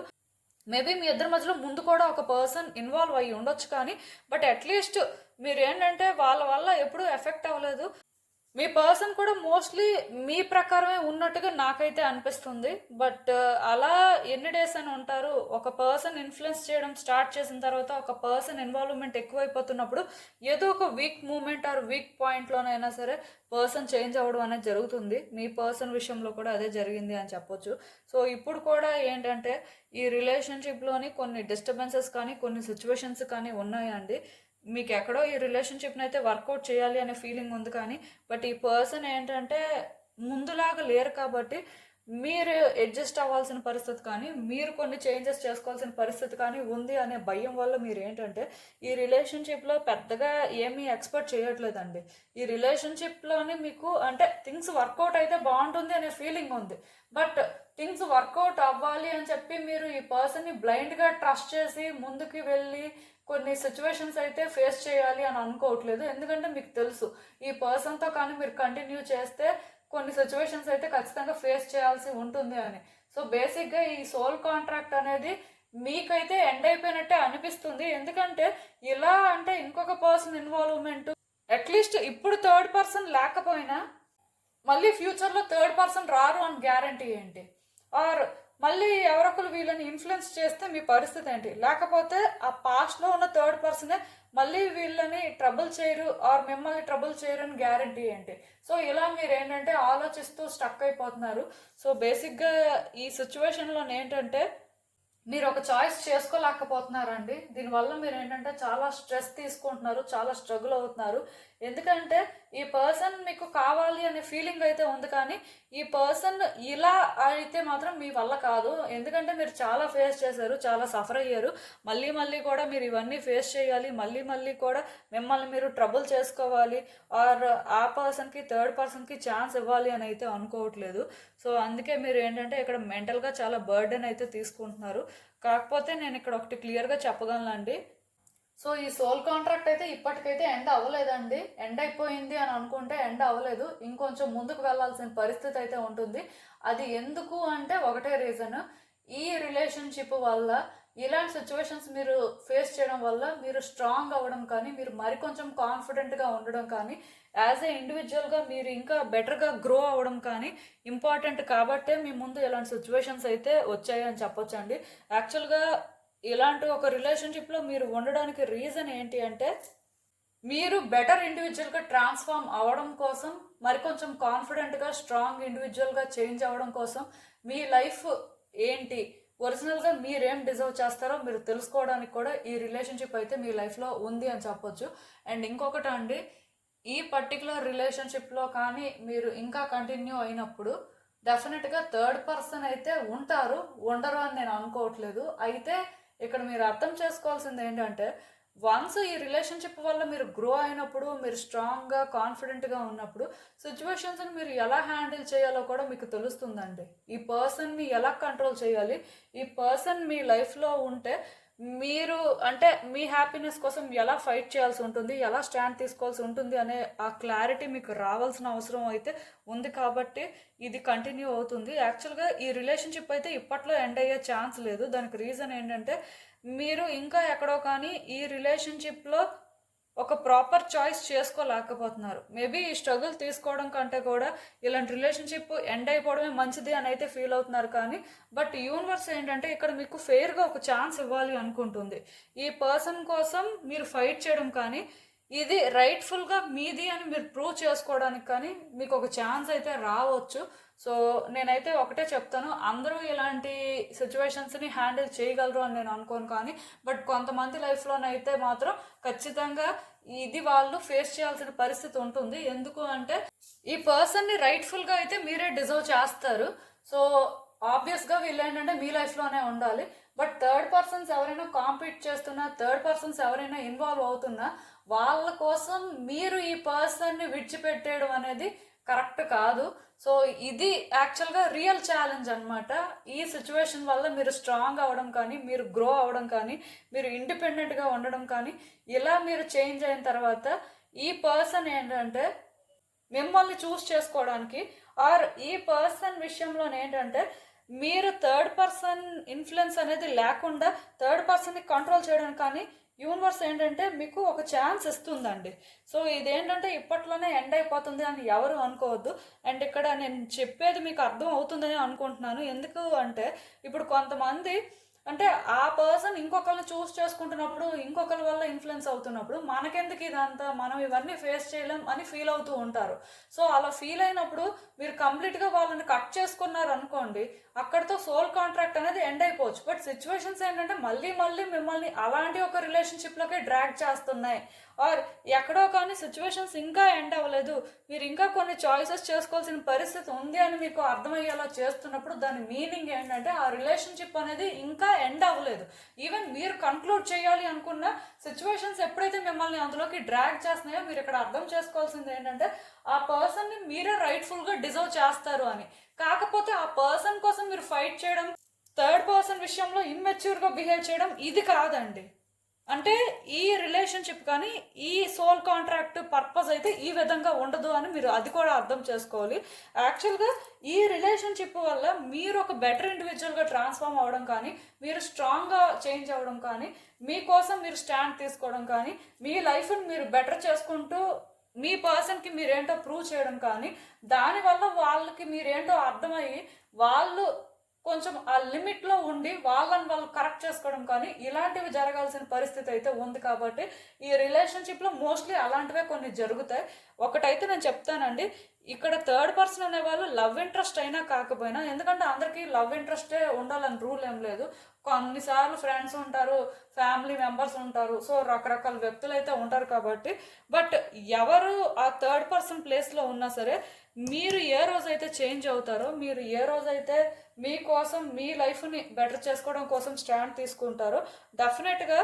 మేబీ మీ ఇద్దరి మధ్యలో ముందు కూడా ఒక పర్సన్ ఇన్వాల్వ్ అయ్యి ఉండొచ్చు, కానీ బట్ అట్లీస్ట్ మీరు ఏంటంటే వాళ్ళ వల్ల ఎప్పుడూ ఎఫెక్ట్ అవ్వలేదు. మీ పర్సన్ కూడా మోస్ట్లీ మీ ప్రకారమే ఉన్నట్టుగా నాకైతే అనిపిస్తుంది. బట్ అలా ఎన్ని డేస్ అని ఉంటారు, ఒక పర్సన్ ఇన్ఫ్లుయెన్స్ చేయడం స్టార్ట్ చేసిన తర్వాత ఒక పర్సన్ ఇన్వాల్వ్మెంట్ ఎక్కువైపోతున్నప్పుడు ఏదో ఒక వీక్ మూమెంట్ ఆర్ వీక్ పాయింట్లోనైనా సరే పర్సన్ చేంజ్ అవ్వడం అనేది జరుగుతుంది. మీ పర్సన్ విషయంలో కూడా అదే జరిగింది అని చెప్పొచ్చు. సో ఇప్పుడు కూడా ఏంటంటే ఈ రిలేషన్షిప్లోని కొన్ని డిస్టర్బెన్సెస్ కానీ కొన్ని సిచ్యువేషన్స్ కానీ ఉన్నాయండి. మీకు ఎక్కడో ఈ రిలేషన్షిప్ని అయితే వర్కౌట్ చేయాలి అనే ఫీలింగ్ ఉంది, కానీ బట్ ఈ పర్సన్ ఏంటంటే ముందులాగా లేరు కాబట్టి మీరు అడ్జస్ట్ అవ్వాల్సిన పరిస్థితి కానీ మీరు కొన్ని చేంజెస్ చేసుకోవాల్సిన పరిస్థితి కానీ ఉంది అనే భయం వల్ల మీరు ఏంటంటే ఈ రిలేషన్షిప్లో పెద్దగా ఏమీ ఎక్స్పెక్ట్ చేయట్లేదండి. ఈ రిలేషన్షిప్లోని మీకు అంటే థింగ్స్ వర్కౌట్ అయితే బాగుంటుంది అనే ఫీలింగ్ ఉంది, బట్ థింగ్స్ వర్కౌట్ అవ్వాలి అని చెప్పి మీరు ఈ పర్సన్ని బ్లైండ్గా ట్రస్ట్ చేసి ముందుకు వెళ్ళి కొన్ని సిచ్యువేషన్స్ అయితే ఫేస్ చేయాలి అని అనుకోవట్లేదు. ఎందుకంటే మీకు తెలుసు ఈ పర్సన్తో కానీ మీరు కంటిన్యూ చేస్తే కొన్ని సిచ్యువేషన్స్ అయితే ఖచ్చితంగా ఫేస్ చేయాల్సి ఉంటుంది అని. సో బేసిక్గా ఈ సోల్ కాంట్రాక్ట్ అనేది మీకైతే ఎండ్ అయిపోయినట్టే అనిపిస్తుంది. ఎందుకంటే ఇలా అంటే ఇంకొక పర్సన్ ఇన్వాల్వ్మెంట్ అట్లీస్ట్ ఇప్పుడు థర్డ్ పర్సన్ లేకపోయినా మళ్ళీ ఫ్యూచర్లో థర్డ్ పర్సన్ రారు అని గ్యారంటీ ఏంటి, ఆర్ మళ్ళీ ఎవరొకరు వీళ్ళని ఇన్ఫ్లుయెన్స్ చేస్తే మీ పరిస్థితి ఏంటి, లేకపోతే ఆ పాస్ట్లో ఉన్న థర్డ్ పర్సనే మళ్ళీ వీళ్ళని ట్రబుల్ చేయరు ఆర్ మిమ్మల్ని ట్రబుల్ చేయరు అని గ్యారంటీ ఏంటి. సో ఇలా మీరు ఏంటంటే ఆలోచిస్తూ స్టక్ అయిపోతున్నారు. సో బేసిక్గా ఈ సిచ్యువేషన్లో ఏంటంటే మీరు ఒక చాయిస్ చేసుకోలేకపోతున్నారండి. దీనివల్ల మీరు ఏంటంటే చాలా స్ట్రెస్ తీసుకుంటున్నారు, చాలా స్ట్రగుల్ అవుతున్నారు. ఎందుకంటే ఈ పర్సన్ మీకు కావాలి అనే ఫీలింగ్ అయితే ఉంది, కానీ ఈ పర్సన్ ఇలా అయితే మాత్రం మీ వల్ల కాదు. ఎందుకంటే మీరు చాలా ఫేస్ చేశారు, చాలా సఫర్ అయ్యారు. మళ్ళీ మళ్ళీ కూడా మీరు ఇవన్నీ ఫేస్ చేయాలి, మళ్ళీ మళ్ళీ కూడా మిమ్మల్ని మీరు ట్రబుల్ చేసుకోవాలి, ఆర్ ఆ పర్సన్కి థర్డ్ పర్సన్కి ఛాన్స్ ఇవ్వాలి అని అయితే అనుకోవట్లేదు. సో అందుకే మీరు ఏంటంటే ఇక్కడ మెంటల్గా చాలా బర్డెన్ అయితే తీసుకుంటున్నారు. కాకపోతే నేను ఇక్కడ ఒకటి క్లియర్గా చెప్పగలనండి. సో ఈ సోల్ కాంట్రాక్ట్ అయితే ఇప్పటికైతే ఎండ్ అవ్వలేదండి. ఎండ్ అయిపోయింది అని అనుకుంటే ఎండ్ అవ్వలేదు, ఇంకొంచెం ముందుకు వెళ్ళాల్సిన పరిస్థితి అయితే ఉంటుంది. అది ఎందుకు అంటే ఒకటే రీజన్, ఈ రిలేషన్షిప్ వల్ల ఇలాంటి సిచ్యువేషన్స్ మీరు ఫేస్ చేయడం వల్ల మీరు స్ట్రాంగ్ అవ్వడం కానీ, మీరు మరికొంచెం కాన్ఫిడెంట్గా ఉండడం కానీ, యాజ్ ఏ ఇండివిజువల్గా మీరు ఇంకా బెటర్గా గ్రో అవ్వడం కానీ ఇంపార్టెంట్ కాబట్టే మీ ముందు ఇలాంటి సిచ్యువేషన్స్ అయితే వచ్చాయని చెప్పొచ్చండి. యాక్చువల్గా ఇలాంటి ఒక రిలేషన్షిప్లో మీరు ఉండడానికి రీజన్ ఏంటి అంటే, మీరు బెటర్ ఇండివిజువల్గా ట్రాన్స్ఫార్మ్ అవ్వడం కోసం, మరికొంచెం కాన్ఫిడెంట్గా స్ట్రాంగ్ ఇండివిజువల్గా చేంజ్ అవ్వడం కోసం, మీ లైఫ్ ఏంటి, ఒరిజినల్గా మీరేం డిజర్వ్ చేస్తారో మీరు తెలుసుకోవడానికి కూడా ఈ రిలేషన్షిప్ అయితే మీ లైఫ్లో ఉంది అని చెప్పొచ్చు. అండ్ ఇంకొకటి అండి, ఈ పర్టికులర్ రిలేషన్షిప్లో కానీ మీరు ఇంకా కంటిన్యూ అయినప్పుడు డెఫినెట్గా థర్డ్ పర్సన్ అయితే ఉంటారు, ఉండరు అని నేను అనుకోవట్లేదు. అయితే ఇక్కడ మీరు అర్థం చేసుకోవాల్సింది ఏంటంటే, వన్స్ ఈ రిలేషన్షిప్ వల్ల మీరు గ్రో అయినప్పుడు, మీరు స్ట్రాంగ్గా కాన్ఫిడెంట్గా ఉన్నప్పుడు సిచ్యువేషన్స్ని మీరు ఎలా హ్యాండిల్ చేయాలో కూడా మీకు తెలుస్తుందండి. ఈ పర్సన్ని ఎలా కంట్రోల్ చేయాలి, ఈ పర్సన్ మీ లైఫ్లో ఉంటే మీరు అంటే మీ హ్యాపీనెస్ కోసం ఎలా ఫైట్ చేయాల్సి ఉంటుంది, ఎలా స్టాండ్ తీసుకోవాల్సి ఉంటుంది అనే ఆ క్లారిటీ మీకు రావాల్సిన అవసరం అయితే ఉంది. కాబట్టి ఇది కంటిన్యూ అవుతుంది. యాక్చువల్గా ఈ రిలేషన్షిప్ అయితే ఇప్పట్లో ఎండ్ అయ్యే ఛాన్స్ లేదు. దానికి రీజన్ ఏంటంటే, మీరు ఇంకా ఎక్కడో కానీ ఈ రిలేషన్షిప్లో ఒక ప్రాపర్ చాయిస్ చేసుకోలేకపోతున్నారు. మేబీ ఈ స్ట్రగుల్ తీసుకోవడం కంటే కూడా ఇలాంటి రిలేషన్షిప్ ఎండ్ అయిపోవడమే మంచిది అని అయితే ఫీల్ అవుతున్నారు. కానీ బట్ యూనివర్స్ ఏంటంటే ఇక్కడ మీకు ఫెయిర్గా ఒక ఛాన్స్ ఇవ్వాలి అనుకుంటుంది. ఈ పర్సన్ కోసం మీరు ఫైట్ చేయడం కానీ, ఇది రైట్ఫుల్గా మీది అని మీరు ప్రూవ్ చేసుకోవడానికి కానీ మీకు ఒక ఛాన్స్ అయితే రావచ్చు. సో నేనైతే ఒకటే చెప్తాను, అందరూ ఇలాంటి సిచ్యువేషన్స్ని హ్యాండిల్ చేయగలరు అని నేను అనుకోను. కానీ బట్ కొంతమంది లైఫ్లోనైతే మాత్రం ఖచ్చితంగా ఇది వాళ్ళు ఫేస్ చేయాల్సిన పరిస్థితి ఉంటుంది. ఎందుకు అంటే, ఈ పర్సన్ని రైట్ఫుల్గా అయితే మీరే డిజర్వ్ చేస్తారు. సో ఆబ్వియస్గా వీళ్ళు ఏంటంటే మీ లైఫ్లోనే ఉండాలి. బట్ థర్డ్ పర్సన్స్ ఎవరైనా కాంపీట్ చేస్తున్నా, థర్డ్ పర్సన్స్ ఎవరైనా ఇన్వాల్వ్ అవుతున్నా, వాళ్ళ కోసం మీరు ఈ పర్సన్ని విడిచిపెట్టేయడం అనేది కరెక్ట్ కాదు. సో ఇది యాక్చువల్గా రియల్ ఛాలెంజ్ అనమాట. ఈ సిచ్యువేషన్ వల్ల మీరు స్ట్రాంగ్ అవ్వడం కానీ, మీరు గ్రో అవ్వడం కానీ, మీరు ఇండిపెండెంట్గా ఉండడం కానీ, ఇలా మీరు చేంజ్ అయిన తర్వాత ఈ పర్సన్ ఏంటంటే మిమ్మల్ని చూస్ చేసుకోవడానికి, ఆర్ ఈ పర్సన్ విషయంలో ఏంటంటే మీరు థర్డ్ పర్సన్ ఇన్ఫ్లుయెన్స్ అనేది లేకుండా థర్డ్ పర్సన్ని కంట్రోల్ చేయడానికి కానీ యూనివర్స్ ఏంటంటే మీకు ఒక ఛాన్స్ ఇస్తుందండి. సో ఇదేంటంటే ఇప్పట్లోనే ఎండ్ అయిపోతుంది అని ఎవరు అనుకోవద్దు. అండ్ ఇక్కడ నేను చెప్పేది మీకు అర్థం అవుతుందని అనుకుంటున్నాను. ఎందుకు అంటే, ఇప్పుడు కొంతమంది అంటే ఆ పర్సన్ ఇంకొకరిని చూస్ చేసుకుంటున్నప్పుడు, ఇంకొకరి వల్ల ఇన్ఫ్లుయెన్స్ అవుతున్నప్పుడు మనకెందుకు ఇదంతా, మనం ఇవన్నీ ఫేస్ చేయలేం అని ఫీల్ అవుతూ ఉంటారు. సో అలా ఫీల్ అయినప్పుడు మీరు కంప్లీట్గా వాళ్ళని కట్ చేసుకున్నారు అనుకోండి, అక్కడితో సోల్ కాంట్రాక్ట్ అనేది ఎండ్ అయిపోవచ్చు. బట్ సిచ్యువేషన్స్ ఏంటంటే మళ్ళీ మళ్ళీ మిమ్మల్ని అలాంటి ఒక రిలేషన్షిప్లోకి డ్రాగ్ చేస్తున్నాయి. ఆర్ ఎక్కడో కానీ సిచ్యువేషన్స్ ఇంకా ఎండ్ అవ్వలేదు, మీరు ఇంకా కొన్ని చాయిసెస్ చేసుకోవాల్సిన పరిస్థితి ఉంది అని మీకు అర్థమయ్యేలా చేస్తున్నప్పుడు దాని మీనింగ్ ఏంటంటే ఆ రిలేషన్షిప్ అనేది ఇంకా ఎండ్ అవ్వలేదు. ఈవెన్ మీరు కంక్లూడ్ చేయాలి అనుకున్న సిచ్యువేషన్స్ ఎప్పుడైతే మిమ్మల్ని అందులోకి డ్రాగ్ చేస్తున్నాయో మీరు ఇక్కడ అర్థం చేసుకోవాల్సింది ఏంటంటే, ఆ పర్సన్ని మీరే రైట్ఫుల్గా డిజర్వ్ చేస్తారు అని. కాకపోతే ఆ పర్సన్ కోసం మీరు ఫైట్ చేయడం, థర్డ్ పర్సన్ విషయంలో ఇమ్మెచ్యూర్గా బిహేవ్ చేయడం ఇది కాదండి. అంటే ఈ రిలేషన్షిప్ కానీ ఈ సోల్ కాంట్రాక్ట్ పర్పస్ అయితే ఈ విధంగా ఉండదు అని మీరు అది కూడా అర్థం చేసుకోవాలి. యాక్చువల్గా ఈ రిలేషన్షిప్ వల్ల మీరు ఒక బెటర్ ఇండివిజువల్గా ట్రాన్స్ఫార్మ్ అవ్వడం కానీ, మీరు స్ట్రాంగ్గా చేంజ్ అవ్వడం కానీ, మీకోసం మీరు స్టాండ్ తీసుకోవడం కానీ, మీ లైఫ్ని మీరు బెటర్ చేసుకుంటూ మీ పర్సన్కి మీరేంటో ప్రూవ్ చేయడం కానీ, దానివల్ల వాళ్ళకి మీరేంటో అర్థమయ్యి వాళ్ళు కొంచెం ఆ లిమిట్లో ఉండి వాళ్ళని వాళ్ళు కరెక్ట్ చేసుకోవడం కానీ ఇలాంటివి జరగాల్సిన పరిస్థితి అయితే ఉంది. కాబట్టి ఈ రిలేషన్షిప్లో మోస్ట్లీ అలాంటివే కొన్ని జరుగుతాయి. ఒకటైతే నేను చెప్తానండి, ఇక్కడ థర్డ్ పర్సన్ అనే వాళ్ళు లవ్ ఇంట్రెస్ట్ అయినా కాకపోయినా, ఎందుకంటే అందరికీ లవ్ ఇంట్రెస్టే ఉండాలని రూల్ ఏం లేదు. కొన్నిసార్లు ఫ్రెండ్స్ ఉంటారు, ఫ్యామిలీ మెంబర్స్ ఉంటారు, సో రకరకాల వ్యక్తులు అయితే ఉంటారు కాబట్టి. బట్ ఎవరు ఆ థర్డ్ పర్సన్ ప్లేస్లో ఉన్నా సరే, మీరు ఏ రోజైతే చేంజ్ అవుతారో, మీరు ఏ రోజైతే మీకోసం మీ లైఫ్ని బెటర్ చేసుకోవడం కోసం స్టాండ్ తీసుకుంటారో, డెఫినెట్గా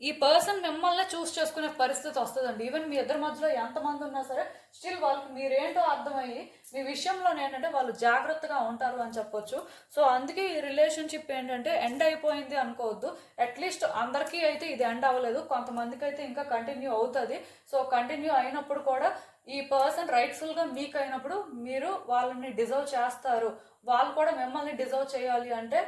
ఈ పర్సన్ మిమ్మల్ని చూస్ చేసుకునే పరిస్థితి వస్తుందండి. ఈవెన్ మీ ఇద్దరి మధ్యలో ఎంతమంది ఉన్నా సరే, స్టిల్ వాళ్ళకి మీరేంటో అర్థమయ్యి మీ విషయంలో ఏంటంటే వాళ్ళు జాగ్రత్తగా ఉంటారు అని చెప్పొచ్చు. సో అందుకే ఈ రిలేషన్షిప్ ఏంటంటే ఎండ్ అయిపోయింది అనుకోవద్దు. అట్లీస్ట్ అందరికీ అయితే ఇది ఎండ్ అవ్వలేదు, కొంతమందికి అయితే ఇంకా కంటిన్యూ అవుతుంది. సో కంటిన్యూ అయినప్పుడు కూడా ఈ పర్సన్ రైట్ఫుల్గా మీకు అయినప్పుడు మీరు వాళ్ళని డిజర్వ్ చేస్తారు. వాళ్ళు కూడా మిమ్మల్ని డిజర్వ్ చేయాలి అంటే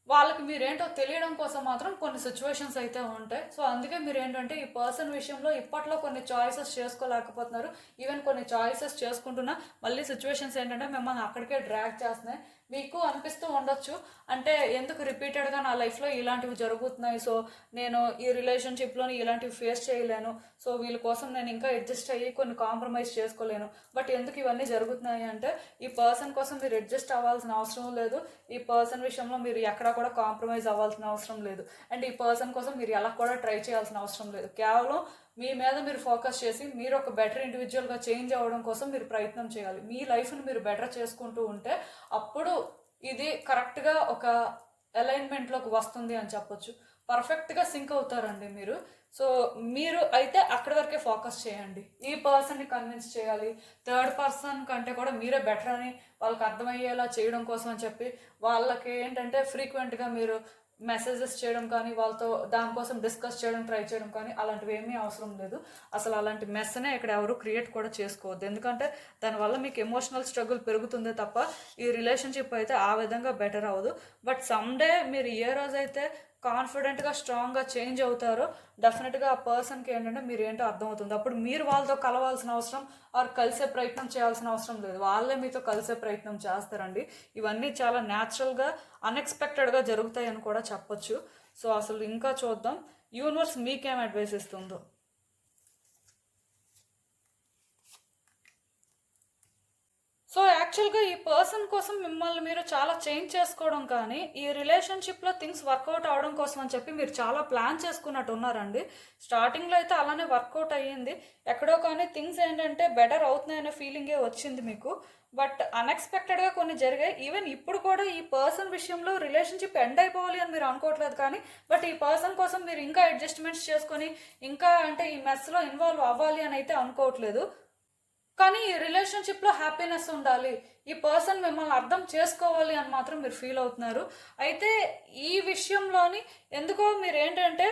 వాళ్ళకి మీరేంటో తెలియడం కోసం మాత్రం కొన్ని సిచ్యువేషన్స్ అయితే ఉంటాయి. సో అందుకే మీరు ఏంటంటే ఈ పర్సన్ విషయంలో ఇప్పట్లో కొన్ని చాయిసెస్ చేసుకోలేకపోతున్నారు. ఈవెన్ కొన్ని చాయిసెస్ చేసుకుంటున్నా మళ్ళీ సిచ్యువేషన్స్ ఏంటంటే మిమ్మల్ని అక్కడికే డ్రాగ్ చేస్తున్నాయి. మీకు అనిపిస్తూ ఉండొచ్చు, అంటే ఎందుకు రిపీటెడ్గా నా లైఫ్లో ఇలాంటివి జరుగుతున్నాయి, సో నేను ఈ రిలేషన్షిప్లోని ఇలాంటివి ఫేస్ చేయలేను, సో వీళ్ళ కోసం నేను ఇంకా అడ్జస్ట్ అయ్యి కొన్ని కాంప్రమైజ్ చేసుకోలేను. బట్ ఎందుకు ఇవన్నీ జరుగుతున్నాయి అంటే ఈ పర్సన్ కోసం మీరు అడ్జస్ట్ అవ్వాల్సిన అవసరం లేదు, ఈ పర్సన్ విషయంలో మీరు ఎక్కడా కూడా కాంప్రమైజ్ అవ్వాల్సిన అవసరం లేదు, అండ్ ఈ పర్సన్ కోసం మీరు ఎలా కూడా ట్రై చేయాల్సిన అవసరం లేదు. కేవలం మీ మీద మీరు ఫోకస్ చేసి మీరు ఒక బెటర్ ఇండివిజువల్గా చేంజ్ అవ్వడం కోసం మీరు ప్రయత్నం చేయాలి. మీ లైఫ్ని మీరు బెటర్ చేసుకుంటూ ఉంటే అప్పుడు ఇది కరెక్ట్గా ఒక అలైన్మెంట్లోకి వస్తుంది అని చెప్పొచ్చు. పర్ఫెక్ట్గా సింక్ అవుతారండి మీరు. సో మీరు అయితే అక్కడి వరకే ఫోకస్ చేయండి. ఈ పర్సన్ని కన్విన్స్ చేయాలి, థర్డ్ పర్సన్ కంటే కూడా మీరే బెటర్ అని వాళ్ళకి అర్థమయ్యేలా చేయడం కోసం అని చెప్పి వాళ్ళకి ఏంటంటే ఫ్రీక్వెంట్గా మీరు మెసేజెస్ చేయడం కానీ, వాళ్ళతో దానికోసం డిస్కస్ చేయడం ట్రై చేయడం కానీ అలాంటివి ఏమీ అవసరం లేదు. అసలు అలాంటి మెస్నే ఇక్కడ ఎవరు క్రియేట్ కూడా చేసుకోవద్దు, ఎందుకంటే దానివల్ల మీకు ఎమోషనల్ స్ట్రగుల్ పెరుగుతుందే తప్ప ఈ రిలేషన్షిప్ అయితే ఆ విధంగా బెటర్ అవ్వదు. బట్ సమ్డే మీరు ఏ రోజైతే కాన్ఫిడెంట్గా స్ట్రాంగ్గా చేంజ్ అవుతారో డెఫినెట్గా ఆ పర్సన్కి ఏంటంటే మీరు ఏంటో అర్థమవుతుంది. అప్పుడు మీరు వాళ్ళతో కలవాల్సిన అవసరం ఆర్ కలిసే ప్రయత్నం చేయాల్సిన అవసరం లేదు, వాళ్ళే మీతో కలిసే ప్రయత్నం చేస్తారండి. ఇవన్నీ చాలా న్యాచురల్గా అన్ఎక్స్పెక్టెడ్గా జరుగుతాయి అని కూడా చెప్పొచ్చు. సో అసలు ఇంకా చూద్దాం యూనివర్స్ మీకేం అడ్వైస్ ఇస్తుందో. సో యాక్చువల్గా ఈ పర్సన్ కోసం మిమ్మల్ని మీరు చాలా చేంజ్ చేసుకోవడం కానీ, ఈ రిలేషన్షిప్లో థింగ్స్ వర్కౌట్ అవడం కోసం అని చెప్పి మీరు చాలా ప్లాన్ చేసుకున్నట్టు ఉన్నారండి. స్టార్టింగ్లో అయితే అలానే వర్కౌట్ అయ్యింది, ఎక్కడో కానీ థింగ్స్ ఏంటంటే బెటర్ అవుతున్నాయనే ఫీలింగే వచ్చింది మీకు. బట్ అన్ఎక్స్పెక్టెడ్గా కొన్ని జరిగాయి. ఈవెన్ ఇప్పుడు కూడా ఈ పర్సన్ విషయంలో రిలేషన్షిప్ ఎండ్ అయిపోవాలి అని మీరు అనుకోవట్లేదు కానీ, బట్ ఈ పర్సన్ కోసం మీరు ఇంకా అడ్జస్ట్మెంట్స్ చేసుకొని ఇంకా అంటే ఈ మెస్లో ఇన్వాల్వ్ అవ్వాలి అని అయితే అనుకోవట్లేదు. కానీ ఈ రిలేషన్షిప్లో హ్యాపీనెస్ ఉండాలి, ఈ పర్సన్ మిమ్మల్ని అర్థం చేసుకోవాలి అని మాత్రం మీరు ఫీల్ అవుతున్నారు. అయితే ఈ విషయంలోని ఎందుకో మీరు ఏంటంటే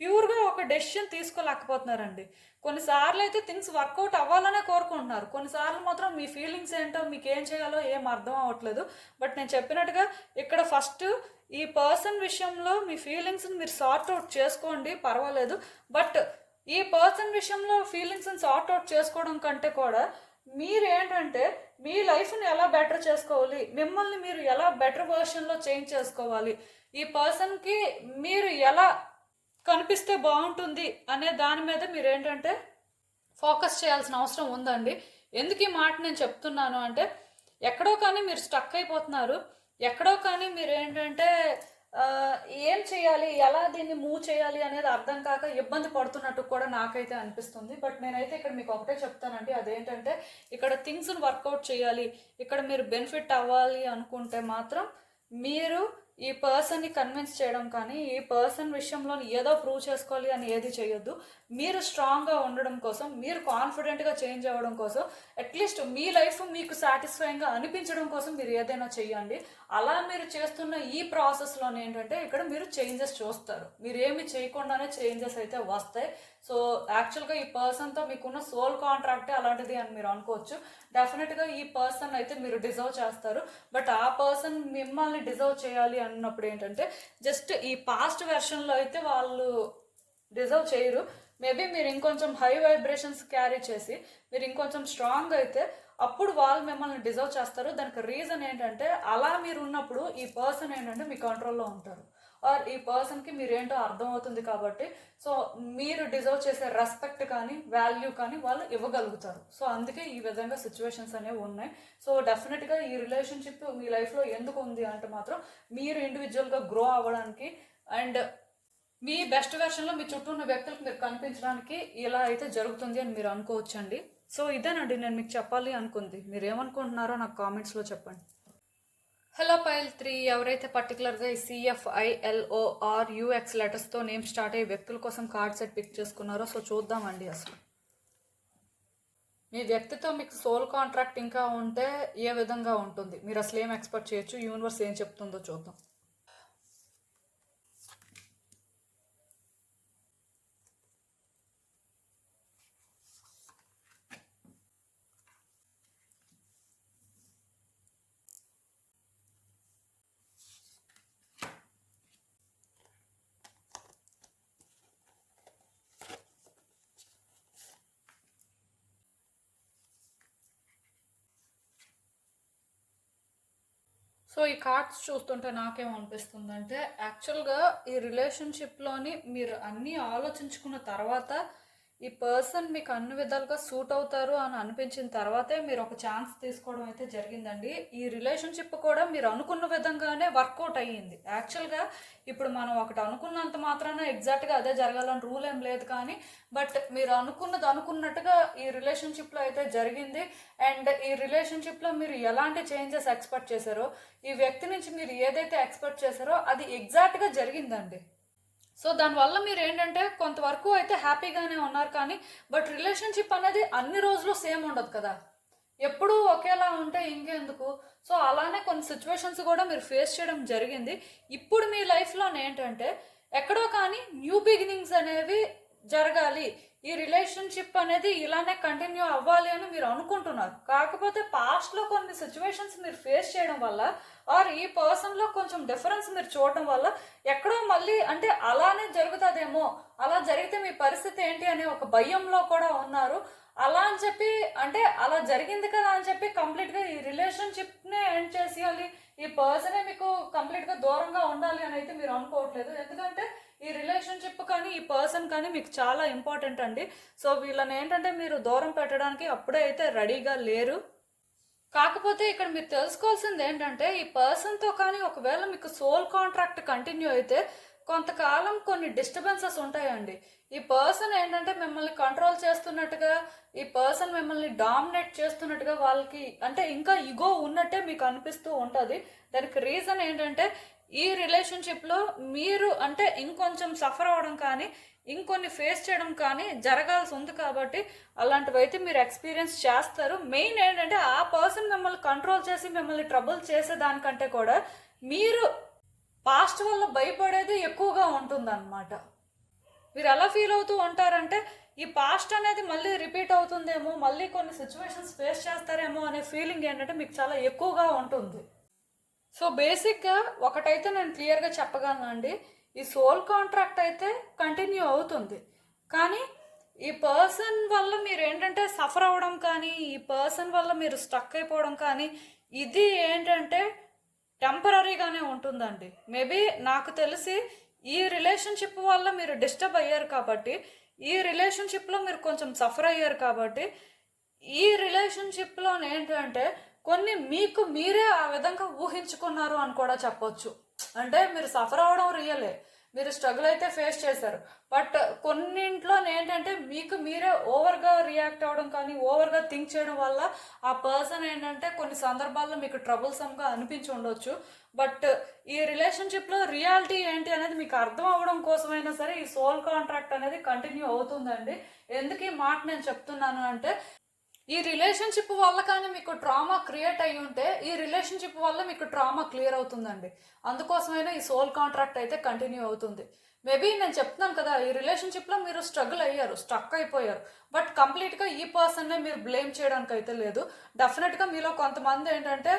ప్యూర్గా ఒక డెసిషన్ తీసుకోలేకపోతున్నారండి. కొన్నిసార్లు అయితే థింగ్స్ వర్కౌట్ అవ్వాలనే కోరుకుంటున్నారు, కొన్నిసార్లు మాత్రం మీ ఫీలింగ్స్ ఏంటో మీకు ఏం చేయాలో ఏం అర్థం అవ్వట్లేదు. బట్ నేను చెప్పినట్టుగా ఇక్కడ ఫస్ట్ ఈ పర్సన్ విషయంలో మీ ఫీలింగ్స్ని మీరు సార్ట్ అవుట్ చేసుకోండి, పర్వాలేదు. బట్ ఈ పర్సన్ విషయంలో ఫీలింగ్స్ని సార్ట్ అవుట్ చేసుకోవడం కంటే కూడా మీరు ఏంటంటే మీ లైఫ్ని ఎలా బెటర్ చేసుకోవాలి, మిమ్మల్ని మీరు ఎలా బెటర్ వర్షన్లో చేంజ్ చేసుకోవాలి, ఈ పర్సన్కి మీరు ఎలా కనిపిస్తే బాగుంటుంది అనే దాని మీద మీరు ఏంటంటే ఫోకస్ చేయాల్సిన అవసరం ఉందండి. ఎందుకు ఈ మాట నేను చెప్తున్నాను అంటే ఎక్కడో కానీ మీరు స్టక్ అయిపోతున్నారు, ఎక్కడో కానీ మీరు ఏంటంటే ఏం చేయాలి, ఎలా దీన్ని మూవ్ చేయాలి అనేది అర్థం కాక ఇబ్బంది పడుతున్నట్టు కూడా నాకైతే అనిపిస్తుంది. బట్ నేనైతే ఇక్కడ మీకు ఒకటే చెప్తానండి, అదేంటంటే ఇక్కడ థింగ్స్ని వర్కౌట్ చేయాలి, ఇక్కడ మీరు బెనిఫిట్ అవ్వాలి అనుకుంటే మాత్రం మీరు ఈ పర్సన్ని కన్విన్స్ చేయడం కానీ, ఈ పర్సన్ విషయంలో ఏదో ప్రూవ్ చేసుకోవాలి అని ఏది చేయొద్దు. మీరు స్ట్రాంగ్గా ఉండడం కోసం, మీరు కాన్ఫిడెంట్గా చేంజ్ అవ్వడం కోసం, అట్లీస్ట్ మీ లైఫ్ మీకు సాటిస్ఫైయింగ్గా అనిపించడం కోసం మీరు ఏదైనా చెయ్యండి. అలా మీరు చేస్తున్న ఈ ప్రాసెస్లోనే ఏంటంటే ఇక్కడ మీరు చేంజెస్ చూస్తారు, మీరు ఏమి చేయకుండానే చేంజెస్ అయితే వస్తాయి. సో యాక్చువల్గా ఈ పర్సన్తో మీకున్న సోల్ కాంట్రాక్టే అలాంటిది అని మీరు అనుకోవచ్చు. డెఫినెట్గా ఈ పర్సన్ అయితే మీరు డిజర్వ్ చేస్తారు. బట్ ఆ పర్సన్ మిమ్మల్ని డిజర్వ్ చేయాలి అన్నప్పుడు ఏంటంటే జస్ట్ ఈ పాస్ట్ వెర్షన్లో అయితే వాళ్ళు డిజర్వ్ చేయరు. మేబీ మీరు ఇంకొంచెం హై వైబ్రేషన్స్ క్యారీ చేసి మీరు ఇంకొంచెం స్ట్రాంగ్ అయితే అప్పుడు వాళ్ళు మిమ్మల్ని డిజర్వ్ చేస్తారు. దానికి రీజన్ ఏంటంటే అలా మీరు ఉన్నప్పుడు ఈ పర్సన్ ఏంటంటే మీ కంట్రోల్లో ఉంటారు. ఆర్ ఈ పర్సన్కి మీరేంటో అర్థం అవుతుంది కాబట్టి సో మీరు డిజర్వ్ చేసే రెస్పెక్ట్ కానీ వాల్యూ కానీ వాళ్ళు ఇవ్వగలుగుతారు. సో అందుకే ఈ విధంగా సిచ్యువేషన్స్ అనేవి ఉన్నాయి. సో డెఫినెట్గా ఈ రిలేషన్షిప్ మీ లైఫ్లో ఎందుకు ఉంది అంటే మాత్రం మీరు ఇండివిజువల్గా గ్రో అవ్వడానికి అండ్ మీ బెస్ట్ వెర్షన్లో మీ చుట్టూ ఉన్న వ్యక్తులకు మీరు కనిపించడానికి ఇలా అయితే జరుగుతుంది అని మీరు అనుకోవచ్చండి. సో ఇదేనండి నేను మీకు చెప్పాలి అనుకుంది. మీరు ఏమనుకుంటున్నారో నాకు కామెంట్స్లో చెప్పండి. హలో పైల్ 3 ఎవరైతే పర్టికులర్గా ఈ CFILORUX లెటర్స్తో నేమ్ స్టార్ట్ అయ్యే వ్యక్తుల కోసం కార్డ్ సెట్ పిక్ చేసుకున్నారో సో చూద్దామండి. అసలు మీ వ్యక్తితో మీకు సోల్ కాంట్రాక్ట్ ఇంకా ఉంటే ఏ విధంగా ఉంటుంది, మీరు అసలు ఏం ఎక్స్పెక్ట్ చేయొచ్చు, యూనివర్స్ ఏం చెప్తుందో చూద్దాం. సో ఈ కార్డ్స్ చూస్తుంటే నాకేమనిపిస్తుందంటే యాక్చువల్గా ఈ రిలేషన్షిప్లోని మీరు అన్నీ ఆలోచించుకున్న తర్వాత ఈ పర్సన్ మీకు అన్ని విధాలుగా సూట్ అవుతారు అని అనిపించిన తర్వాతే మీరు ఒక ఛాన్స్ తీసుకోవడం అయితే జరిగిందండి. ఈ రిలేషన్షిప్ కూడా మీరు అనుకున్న విధంగానే వర్కౌట్ అయ్యింది. యాక్చువల్గా ఇప్పుడు మనం ఒకటి అనుకున్నంత మాత్రాన ఎగ్జాక్ట్గా అదే జరగాలని రూల్ ఏం లేదు, కానీ బట్ మీరు అనుకున్నది అనుకున్నట్టుగా ఈ రిలేషన్షిప్లో అయితే జరిగింది. అండ్ ఈ రిలేషన్షిప్లో మీరు ఎలాంటి చేంజెస్ ఎక్స్పెక్ట్ చేశారో, ఈ వ్యక్తి నుంచి మీరు ఏదైతే ఎక్స్పెక్ట్ చేశారో అది ఎగ్జాక్ట్గా జరిగిందండి. సో దానివల్ల మీరు ఏంటంటే కొంతవరకు అయితే హ్యాపీగానే ఉన్నారు, కానీ బట్ రిలేషన్షిప్ అనేది అన్ని రోజులు సేమ్ ఉండదు కదా, ఎప్పుడూ ఒకేలా ఉంటే ఇంకెందుకు. సో అలానే కొన్ని సిచ్యువేషన్స్ కూడా మీరు ఫేస్ చేయడం జరిగింది. ఇప్పుడు మీ లైఫ్లో ఏంటంటే ఎక్కడో కానీ న్యూ బిగినింగ్స్ అనేవి జరగాలి, ఈ రిలేషన్షిప్ అనేది ఇలానే కంటిన్యూ అవ్వాలి అని మీరు అనుకుంటున్నారు. కాకపోతే పాస్ట్లో కొన్ని సిచ్యువేషన్స్ మీరు ఫేస్ చేయడం వల్ల ఆర్ ఈ పర్సన్లో కొంచెం డిఫరెన్స్ మీరు చూడడం వల్ల ఎక్కడో మళ్ళీ అంటే అలానే జరుగుతుందేమో, అలా జరిగితే మీ పరిస్థితి ఏంటి అనే ఒక భయంలో కూడా ఉన్నారు. అలా అని చెప్పి అంటే అలా జరిగింది కదా అని చెప్పి కంప్లీట్గా ఈ రిలేషన్షిప్నే ఎండ్ చేసేయాలి, ఈ పర్సనే మీకు కంప్లీట్గా దూరంగా ఉండాలి అని అయితే మీరు అనుకోవట్లేదు. ఎందుకంటే ఈ రిలేషన్షిప్ కానీ ఈ పర్సన్ కానీ మీకు చాలా ఇంపార్టెంట్ అండి. సో వీళ్ళని ఏంటంటే మీరు దూరం పెట్టడానికి అప్పుడే అయితే రెడీగా లేరు. కాకపోతే ఇక్కడ మీరు తెలుసుకోవాల్సింది ఏంటంటే ఈ పర్సన్తో కానీ ఒకవేళ మీకు సోల్ కాంట్రాక్ట్ కంటిన్యూ అయితే కొంతకాలం కొన్ని డిస్టర్బెన్సెస్ ఉంటాయండి. ఈ పర్సన్ ఏంటంటే మిమ్మల్ని కంట్రోల్ చేస్తున్నట్టుగా, ఈ పర్సన్ మిమ్మల్ని డామినేట్ చేస్తున్నట్టుగా వాళ్ళకి అంటే ఇంకా ఇగో ఉన్నట్టే మీకు అనిపిస్తూ ఉంటుంది. దానికి రీజన్ ఏంటంటే ఈ రిలేషన్షిప్లో మీరు అంటే ఇంకొంచెం సఫర్ అవ్వడం కానీ ఇంకొన్ని ఫేస్ చేయడం కానీ జరగాల్సి ఉంది కాబట్టి అలాంటివి అయితే మీరు ఎక్స్పీరియన్స్ చేస్తారు. మెయిన్ ఏంటంటే ఆ పర్సన్ మిమ్మల్ని కంట్రోల్ చేసి మిమ్మల్ని ట్రబుల్ చేసేదానికంటే కూడా మీరు పాస్ట్ వల్ల భయపడేది ఎక్కువగా ఉంటుందన్నమాట. మీరు ఎలా ఫీల్ అవుతూ ఉంటారంటే ఈ పాస్ట్ అనేది మళ్ళీ రిపీట్ అవుతుందేమో, మళ్ళీ కొన్ని సిచ్యువేషన్స్ ఫేస్ చేస్తారేమో అనే ఫీలింగ్ ఏంటంటే మీకు చాలా ఎక్కువగా ఉంటుంది. సో బేసిక్గా ఒకటైతే నేను క్లియర్గా చెప్పగలనండి, ఈ సోల్ కాంట్రాక్ట్ అయితే కంటిన్యూ అవుతుంది, కానీ ఈ పర్సన్ వల్ల మీరు ఏంటంటే సఫర్ అవ్వడం కానీ ఈ పర్సన్ వల్ల మీరు స్టక్ అయిపోవడం కానీ ఇది ఏంటంటే టెంపరీగానే ఉంటుందండి. మేబీ నాకు తెలిసి ఈ రిలేషన్షిప్ వల్ల మీరు డిస్టర్బ్ అయ్యారు కాబట్టి, ఈ రిలేషన్షిప్లో మీరు కొంచెం సఫర్ అయ్యారు కాబట్టి ఈ రిలేషన్షిప్లో ఏంటంటే కొన్ని మీకు మీరే ఆ విధంగా ఊహించుకున్నారు అని కూడా చెప్పొచ్చు. అంటే మీరు సఫర్ అవ్వడం రియలే, మీరు స్ట్రగుల్ అయితే ఫేస్ చేశారు, బట్ కొన్నింట్లో ఏంటంటే మీకు మీరే ఓవర్గా రియాక్ట్ అవ్వడం కానీ ఓవర్గా థింక్ చేయడం వల్ల ఆ పర్సన్ ఏంటంటే కొన్ని సందర్భాల్లో మీకు ట్రబుల్సమ్గా అనిపించి ఉండొచ్చు. బట్ ఈ రిలేషన్షిప్లో రియాలిటీ ఏంటి అనేది మీకు అర్థం అవ్వడం కోసమైనా సరే ఈ సోల్ కాంట్రాక్ట్ అనేది కంటిన్యూ అవుతుందండి. ఎందుకు ఈ మాట నేను చెప్తున్నాను అంటే ఈ రిలేషన్షిప్ వల్ల కానీ మీకు ట్రామా క్రియేట్ అయ్యి ఉంటే ఈ రిలేషన్షిప్ వల్ల మీకు ట్రామా క్లియర్ అవుతుందండి. అందుకోసమైనా ఈ సోల్ కాంట్రాక్ట్ అయితే కంటిన్యూ అవుతుంది. మేబీ నేను చెప్తున్నాను కదా, ఈ రిలేషన్షిప్లో మీరు స్ట్రగుల్ అయ్యారు, స్టక్ అయిపోయారు, బట్ కంప్లీట్గా ఈ పర్సన్నే మీరు బ్లేమ్ చేయడానికి అయితే లేదు. డెఫినెట్గా మీలో కొంతమంది ఏంటంటే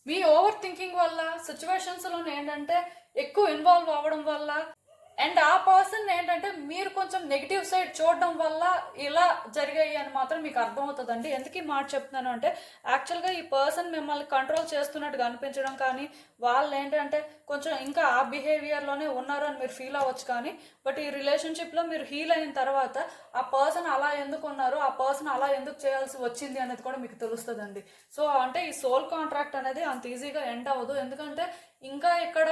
మీ ఓవర్ థింకింగ్ వల్ల సిచ్యువేషన్స్లో ఏంటంటే ఎక్కువ ఇన్వాల్వ్ అవ్వడం వల్ల అండ్ ఆ పర్సన్ ఏంటంటే మీరు కొంచెం నెగిటివ్ సైడ్ చూడడం వల్ల ఇలా జరిగాయి అని మాత్రం మీకు అర్థమవుతుందండి. ఎందుకు ఈ మాట చెప్తున్నాను అంటే, యాక్చువల్గా ఈ పర్సన్ మిమ్మల్ని కంట్రోల్ చేస్తున్నట్టుగా అనిపించడం కానీ, వాళ్ళు ఏంటంటే కొంచెం ఇంకా ఆ బిహేవియర్లోనే ఉన్నారు అని మీరు ఫీల్ అవ్వచ్చు. కానీ బట్ ఈ రిలేషన్షిప్లో మీరు హీల్ అయిన తర్వాత ఆ పర్సన్ అలా ఎందుకు ఉన్నారు, ఆ పర్సన్ అలా ఎందుకు చేయాల్సి వచ్చింది అనేది కూడా మీకు తెలుస్తుందండి. సో అంటే ఈ సోల్ కాంట్రాక్ట్ అనేది అంత ఈజీగా ఎండ్ అవ్వదు. ఎందుకంటే ఇంకా ఇక్కడ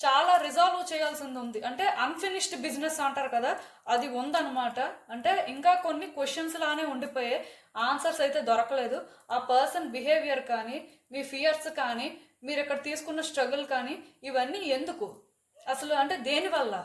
చాలా రిజాల్వ్ చేయాల్సింది ఉంది. అంటే అన్ఫినిష్డ్ బిజినెస్ అంటారు కదా, అది ఉందన్నమాట. అంటే ఇంకా కొన్ని క్వశ్చన్స్ లానే ఉండిపోయే, ఆన్సర్స్ అయితే దొరకలేదు. ఆ పర్సన్ బిహేవియర్ కానీ, మీ ఫియర్స్ కానీ, మీరు ఇక్కడ తీసుకున్న స్ట్రగుల్ కానీ, ఇవన్నీ ఎందుకు అసలు, అంటే దేనివల్ల,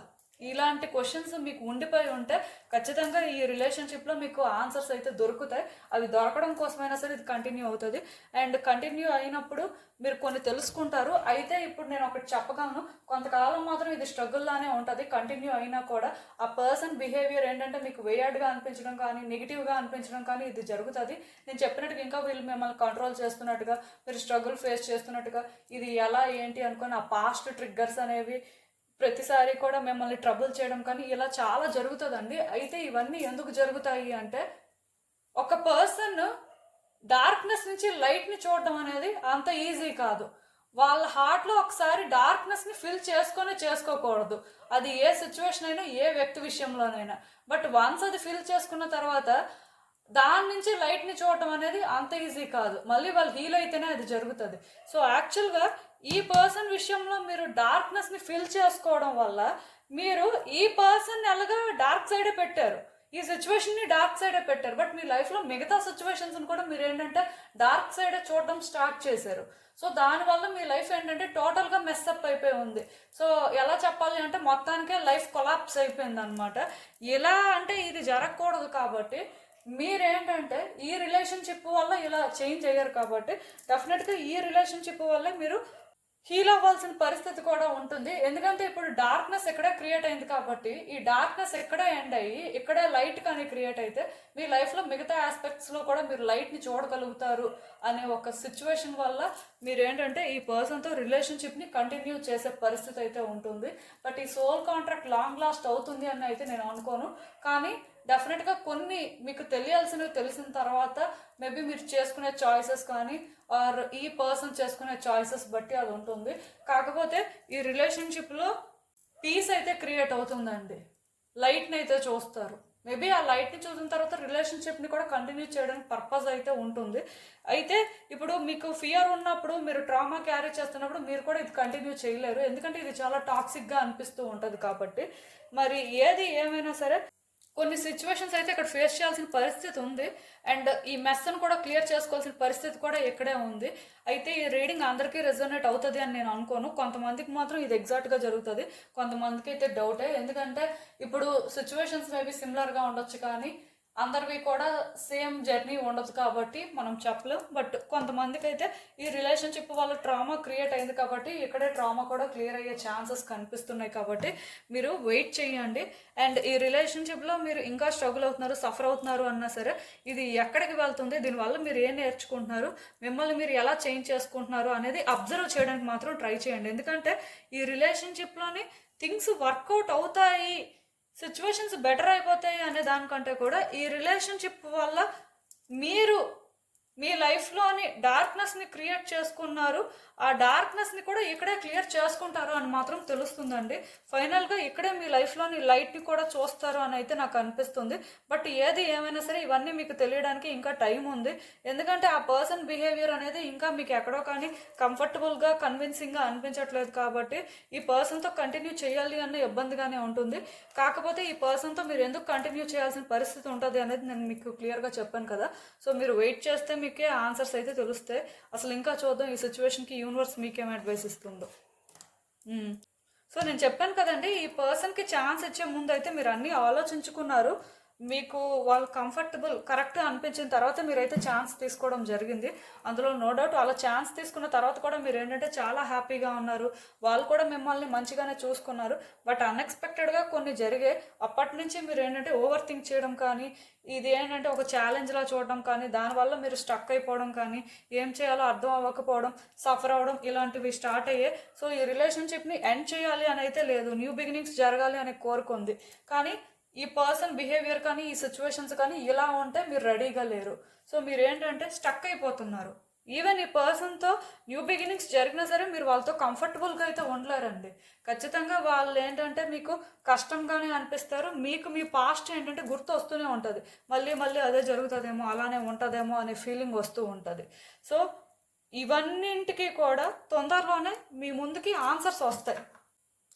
ఇలాంటి క్వశ్చన్స్ మీకు ఉండిపోయి ఉంటే ఖచ్చితంగా ఈ రిలేషన్షిప్లో మీకు ఆన్సర్స్ అయితే దొరుకుతాయి. అవి దొరకడం కోసమైనా సరే ఇది కంటిన్యూ అవుతుంది. అండ్ కంటిన్యూ అయినప్పుడు మీరు కొన్ని తెలుసుకుంటారు. అయితే ఇప్పుడు నేను ఒకటి చెప్పగలను, కొంతకాలం మాత్రం ఇది స్ట్రగుల్లానే ఉంటుంది. కంటిన్యూ అయినా కూడా ఆ పర్సన్ బిహేవియర్ ఏంటంటే మీకు వేయడ్గా అనిపించడం కానీ, నెగిటివ్గా అనిపించడం కానీ ఇది జరుగుతుంది. నేను చెప్పినట్టుగా ఇంకా వీళ్ళు మిమ్మల్ని కంట్రోల్ చేస్తున్నట్టుగా, మీరు స్ట్రగుల్ ఫేస్ చేస్తున్నట్టుగా, ఇది ఎలా ఏంటి అనుకొని ఆ పాస్ట్ ట్రిగ్గర్స్ అనేవి ప్రతిసారి కూడా మిమ్మల్ని ట్రబుల్ చేయడం కానీ ఇలా చాలా జరుగుతుందండి. అయితే ఇవన్నీ ఎందుకు జరుగుతాయి అంటే, ఒక పర్సన్ డార్క్నెస్ నుంచి లైట్ని చూడడం అనేది అంత ఈజీ కాదు. వాళ్ళ హార్ట్లో ఒకసారి డార్క్నెస్ని ఫిల్ చేసుకోకూడదు. అది ఏ సిచ్యువేషన్ అయినా, ఏ వ్యక్తి విషయంలోనైనా. బట్ వన్స్ అది ఫిల్ చేసుకున్న తర్వాత దాని నుంచి లైట్ని చూడటం అనేది అంత ఈజీ కాదు. మళ్ళీ వాళ్ళు హీల్ అయితేనే అది జరుగుతుంది. సో యాక్చువల్గా ఈ పర్సన్ విషయంలో మీరు డార్క్నెస్ని ఫిల్ చేసుకోవడం వల్ల మీరు ఈ పర్సన్ ఎలాగా డార్క్ సైడే పెట్టారు, ఈ సిచ్యువేషన్ని డార్క్ సైడే పెట్టారు. బట్ మీ లైఫ్లో మిగతా సిచ్యువేషన్స్ని కూడా మీరు ఏంటంటే డార్క్ సైడే చూడడం స్టార్ట్ చేశారు. సో దానివల్ల మీ లైఫ్ ఏంటంటే టోటల్గా మెస్అప్ అయిపోయి ఉంది. సో ఎలా చెప్పాలి అంటే మొత్తానికే లైఫ్ కొలాప్స్ అయిపోయింది అనమాట. ఇలా అంటే ఇది జరగకూడదు. కాబట్టి మీరేంటంటే ఈ రిలేషన్షిప్ వల్ల ఇలా చేంజ్ అయ్యారు. కాబట్టి డెఫినెట్గా ఈ రిలేషన్షిప్ వల్ల మీరు హీల్ అవ్వాల్సిన పరిస్థితి కూడా ఉంటుంది. ఎందుకంటే ఇప్పుడు డార్క్నెస్ ఎక్కడే క్రియేట్ అయింది కాబట్టి ఈ డార్క్నెస్ ఎక్కడే ఎండ్ అయ్యి ఇక్కడే లైట్ కానీ క్రియేట్ అయితే మీ లైఫ్లో మిగతా ఆస్పెక్ట్స్లో కూడా మీరు లైట్ని చూడగలుగుతారు అనే ఒక సిచ్యువేషన్ వల్ల మీరు ఏంటంటే ఈ పర్సన్తో రిలేషన్షిప్ని కంటిన్యూ చేసే పరిస్థితి అయితే ఉంటుంది. బట్ ఈ సోల్ కాంట్రాక్ట్ లాంగ్ లాస్ట్ అవుతుంది అని అయితే నేను అనుకోను. కానీ డెఫినెట్గా కొన్ని మీకు తెలియాల్సినవి తెలిసిన తర్వాత మేబీ మీరు చేసుకునే చాయిసెస్ కానీ ఆర్ ఈ పర్సన్ చేసుకునే చాయిసెస్ బట్టి అది ఉంటుంది. కాకపోతే ఈ రిలేషన్షిప్లో పీస్ అయితే క్రియేట్ అవుతుందండి. లైట్ని అయితే చూస్తారు. మేబీ ఆ లైట్ని చూసిన తర్వాత రిలేషన్షిప్ని కూడా కంటిన్యూ చేయడానికి పర్పస్ అయితే ఉంటుంది. అయితే ఇప్పుడు మీకు ఫియర్ ఉన్నప్పుడు, మీరు ట్రామా క్యారీ చేస్తున్నప్పుడు మీరు కూడా ఇది కంటిన్యూ చేయలేరు. ఎందుకంటే ఇది చాలా టాక్సిక్గా అనిపిస్తూ ఉంటుంది. కాబట్టి మరి ఏది ఏమైనా సరే కొన్ని సిచ్యువేషన్స్ అయితే ఇక్కడ ఫేస్ చేయాల్సిన పరిస్థితి ఉంది. అండ్ ఈ మెస్ని కూడా క్లియర్ చేసుకోవాల్సిన పరిస్థితి కూడా ఇక్కడే ఉంది. అయితే ఈ రీడింగ్ అందరికీ రెజోనేట్ అవుతుంది అని నేను అనుకోను. కొంతమందికి మాత్రం ఇది ఎగ్జాక్ట్గా జరుగుతుంది, కొంతమందికి అయితే డౌటే. ఎందుకంటే ఇప్పుడు సిచ్యువేషన్స్ మేబీ సిమిలర్గా ఉండొచ్చు కానీ అందరివి కూడా సేమ్ జర్నీ ఉండదు కాబట్టి మనం చెప్పలేం. బట్ కొంతమందికి అయితే ఈ రిలేషన్షిప్ వల్ల ట్రామా క్రియేట్ అయింది కాబట్టి ఇక్కడే ట్రామా కూడా క్లియర్ అయ్యే ఛాన్సెస్ కనిపిస్తున్నాయి. కాబట్టి మీరు వెయిట్ చేయండి. అండ్ ఈ రిలేషన్షిప్లో మీరు ఇంకా స్ట్రగుల్ అవుతున్నారు, సఫర్ అవుతున్నారు అన్నా సరే ఇది ఎక్కడికి వెళ్తుంది, దీనివల్ల మీరు ఏం నేర్చుకుంటున్నారు, మిమ్మల్ని మీరు ఎలా చేంజ్ చేసుకుంటున్నారు అనేది అబ్జర్వ్ చేయడానికి మాత్రం ట్రై చేయండి. ఎందుకంటే ఈ రిలేషన్షిప్లోని థింగ్స్ వర్కౌట్ అవుతాయి, సిచ్యువేషన్స్ బెటర్ అయిపోతాయి అనే దానికంటే కూడా ఈ రిలేషన్షిప్ వల్ల మీరు మీ లైఫ్లోని డార్క్నెస్ని క్రియేట్ చేసుకున్నారు, ఆ డార్క్నెస్ని కూడా ఇక్కడే క్లియర్ చేసుకుంటారు అని మాత్రం తెలుస్తుందండి. ఫైనల్గా ఇక్కడే మీ లైఫ్లోని లైట్ని కూడా చూస్తారు అని అయితే నాకు అనిపిస్తుంది. బట్ ఏది ఏమైనా సరే ఇవన్నీ మీకు తెలియడానికి ఇంకా టైం ఉంది. ఎందుకంటే ఆ పర్సన్ బిహేవియర్ అనేది ఇంకా మీకు ఎక్కడో కానీ కంఫర్టబుల్గా, కన్విన్సింగ్గా అనిపించట్లేదు. కాబట్టి ఈ పర్సన్తో కంటిన్యూ చేయాలి అన్న ఇబ్బందిగానే ఉంటుంది. కాకపోతే ఈ పర్సన్తో మీరు ఎందుకు కంటిన్యూ చేయాల్సిన పరిస్థితి ఉంటుంది అనేది నేను మీకు క్లియర్గా చెప్పాను కదా. సో మీరు వెయిట్ చేస్తే మీకే ఆన్సర్స్ అయితే తెలుస్తాయి. అసలు ఇంకా చూద్దాం ఈ సిచ్యువేషన్కి యూనివర్స్ మీకేం అడ్వైస్ ఇస్తుందో. సో నేను చెప్పాను కదండి, ఈ పర్సన్కి ఛాన్స్ ఇచ్చే ముందు అయితే మీరు అన్నీ ఆలోచించుకున్నారు. మీకు వాళ్ళు కంఫర్టబుల్ కరెక్ట్ అనిపించిన తర్వాత మీరైతే ఛాన్స్ తీసుకోవడం జరిగింది. అందులో నో డౌట్ అలా ఛాన్స్ తీసుకున్న తర్వాత కూడా మీరు ఏంటంటే చాలా హ్యాపీగా ఉన్నారు. వాళ్ళు కూడా మిమ్మల్ని మంచిగానే చూసుకున్నారు. బట్ అన్ఎక్స్పెక్టెడ్గా కొన్ని జరిగాయి. అప్పటి నుంచి మీరు ఏంటంటే ఓవర్ థింక్ చేయడం కానీ, ఇది ఏంటంటే ఒక ఛాలెంజ్లా చూడడం కానీ, దానివల్ల మీరు స్టక్ అయిపోవడం కానీ, ఏం చేయాలో అర్థం అవ్వకపోవడం, సఫర్ అవ్వడం ఇలాంటివి స్టార్ట్ అయ్యాయి. సో ఈ రిలేషన్షిప్ని ఎండ్ చేయాలి అని అయితే లేదు, న్యూ బిగినింగ్స్ జరగాలి అనే కోరుకుంది. కానీ ఈ పర్సన్ బిహేవియర్ కానీ ఈ సిచ్యువేషన్స్ కానీ ఇలా ఉంటే మీరు రెడీగా లేరు. సో మీరు ఏంటంటే స్టక్ అయిపోతున్నారు. ఈవెన్ ఈ పర్సన్తో న్యూ బిగినింగ్స్ జరిగినా సరే మీరు వాళ్ళతో కంఫర్టబుల్గా అయితే ఉండలేరండి. ఖచ్చితంగా వాళ్ళు ఏంటంటే మీకు కష్టంగానే అనిపిస్తారు. మీకు మీ పాస్ట్ ఏంటంటే గుర్తు వస్తూనే ఉంటుంది. మళ్ళీ మళ్ళీ అదే జరుగుతుందేమో, అలానే ఉంటుందేమో అనే ఫీలింగ్ వస్తూ ఉంటుంది. సో ఇవన్నింటికి కూడా తొందరలోనే మీ ముందుకి ఆన్సర్స్ వస్తాయి.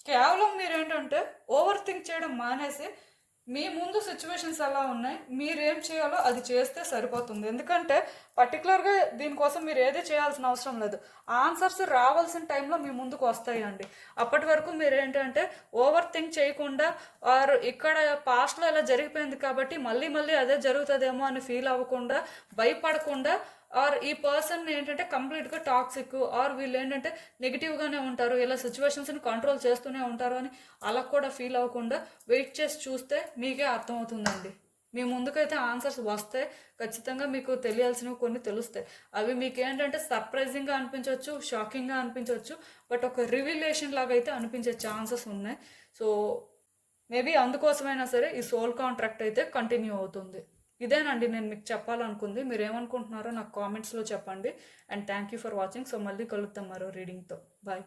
కేవలం మీరేంటంటే ఓవర్ థింక్ చేయడం మానేసి మీ ముందు సిచ్యువేషన్స్ ఎలా ఉన్నాయి, మీరేం చేయాలో అది చేస్తే సరిపోతుంది. ఎందుకంటే పర్టికులర్గా దీనికోసం మీరు ఏది చేయాల్సిన అవసరం లేదు. ఆన్సర్స్ రావాల్సిన టైంలో మీ ముందుకు వస్తాయండి. అప్పటి వరకు మీరు ఏంటంటే ఓవర్ థింక్ చేయకుండా ఆర్ ఇక్కడ పాస్ట్లో ఇలా జరిగిపోయింది కాబట్టి మళ్ళీ మళ్ళీ అదే జరుగుతుందేమో అని ఫీల్ అవ్వకుండా, భయపడకుండా, ఆర్ ఈ పర్సన్ ఏంటంటే కంప్లీట్గా టాక్సిక్, ఆర్ వీళ్ళు ఏంటంటే నెగిటివ్గానే ఉంటారు, ఇలా సిచ్యువేషన్స్ని కంట్రోల్ చేస్తూనే ఉంటారు అని అలా కూడా ఫీల్ అవ్వకుండా వెయిట్ చేసి చూస్తే మీకే అర్థమవుతుందండి. మీ ముందుకైతే ఆన్సర్స్ వస్తాయి. ఖచ్చితంగా మీకు తెలియాల్సినవి కొన్ని తెలుస్తాయి. అవి మీకు ఏంటంటే సర్ప్రైజింగ్గా అనిపించవచ్చు, షాకింగ్గా అనిపించవచ్చు, బట్ ఒక రివిలేషన్ లాగా అయితే అనిపించే ఛాన్సెస్ ఉన్నాయి. సో మేబీ అందుకోసమైనా సరే ఈ సోల్ కాంట్రాక్ట్ అయితే కంటిన్యూ అవుతుంది. ఇదేనండి నేను మీకు చెప్పాలనుకుంది. మీరు ఏమనుకుంటున్నారో నాకు కామెంట్స్లో చెప్పండి. And thank you for watching. So మళ్ళీ కలుద్దాం మరో రీడింగ్తో. బాయ్.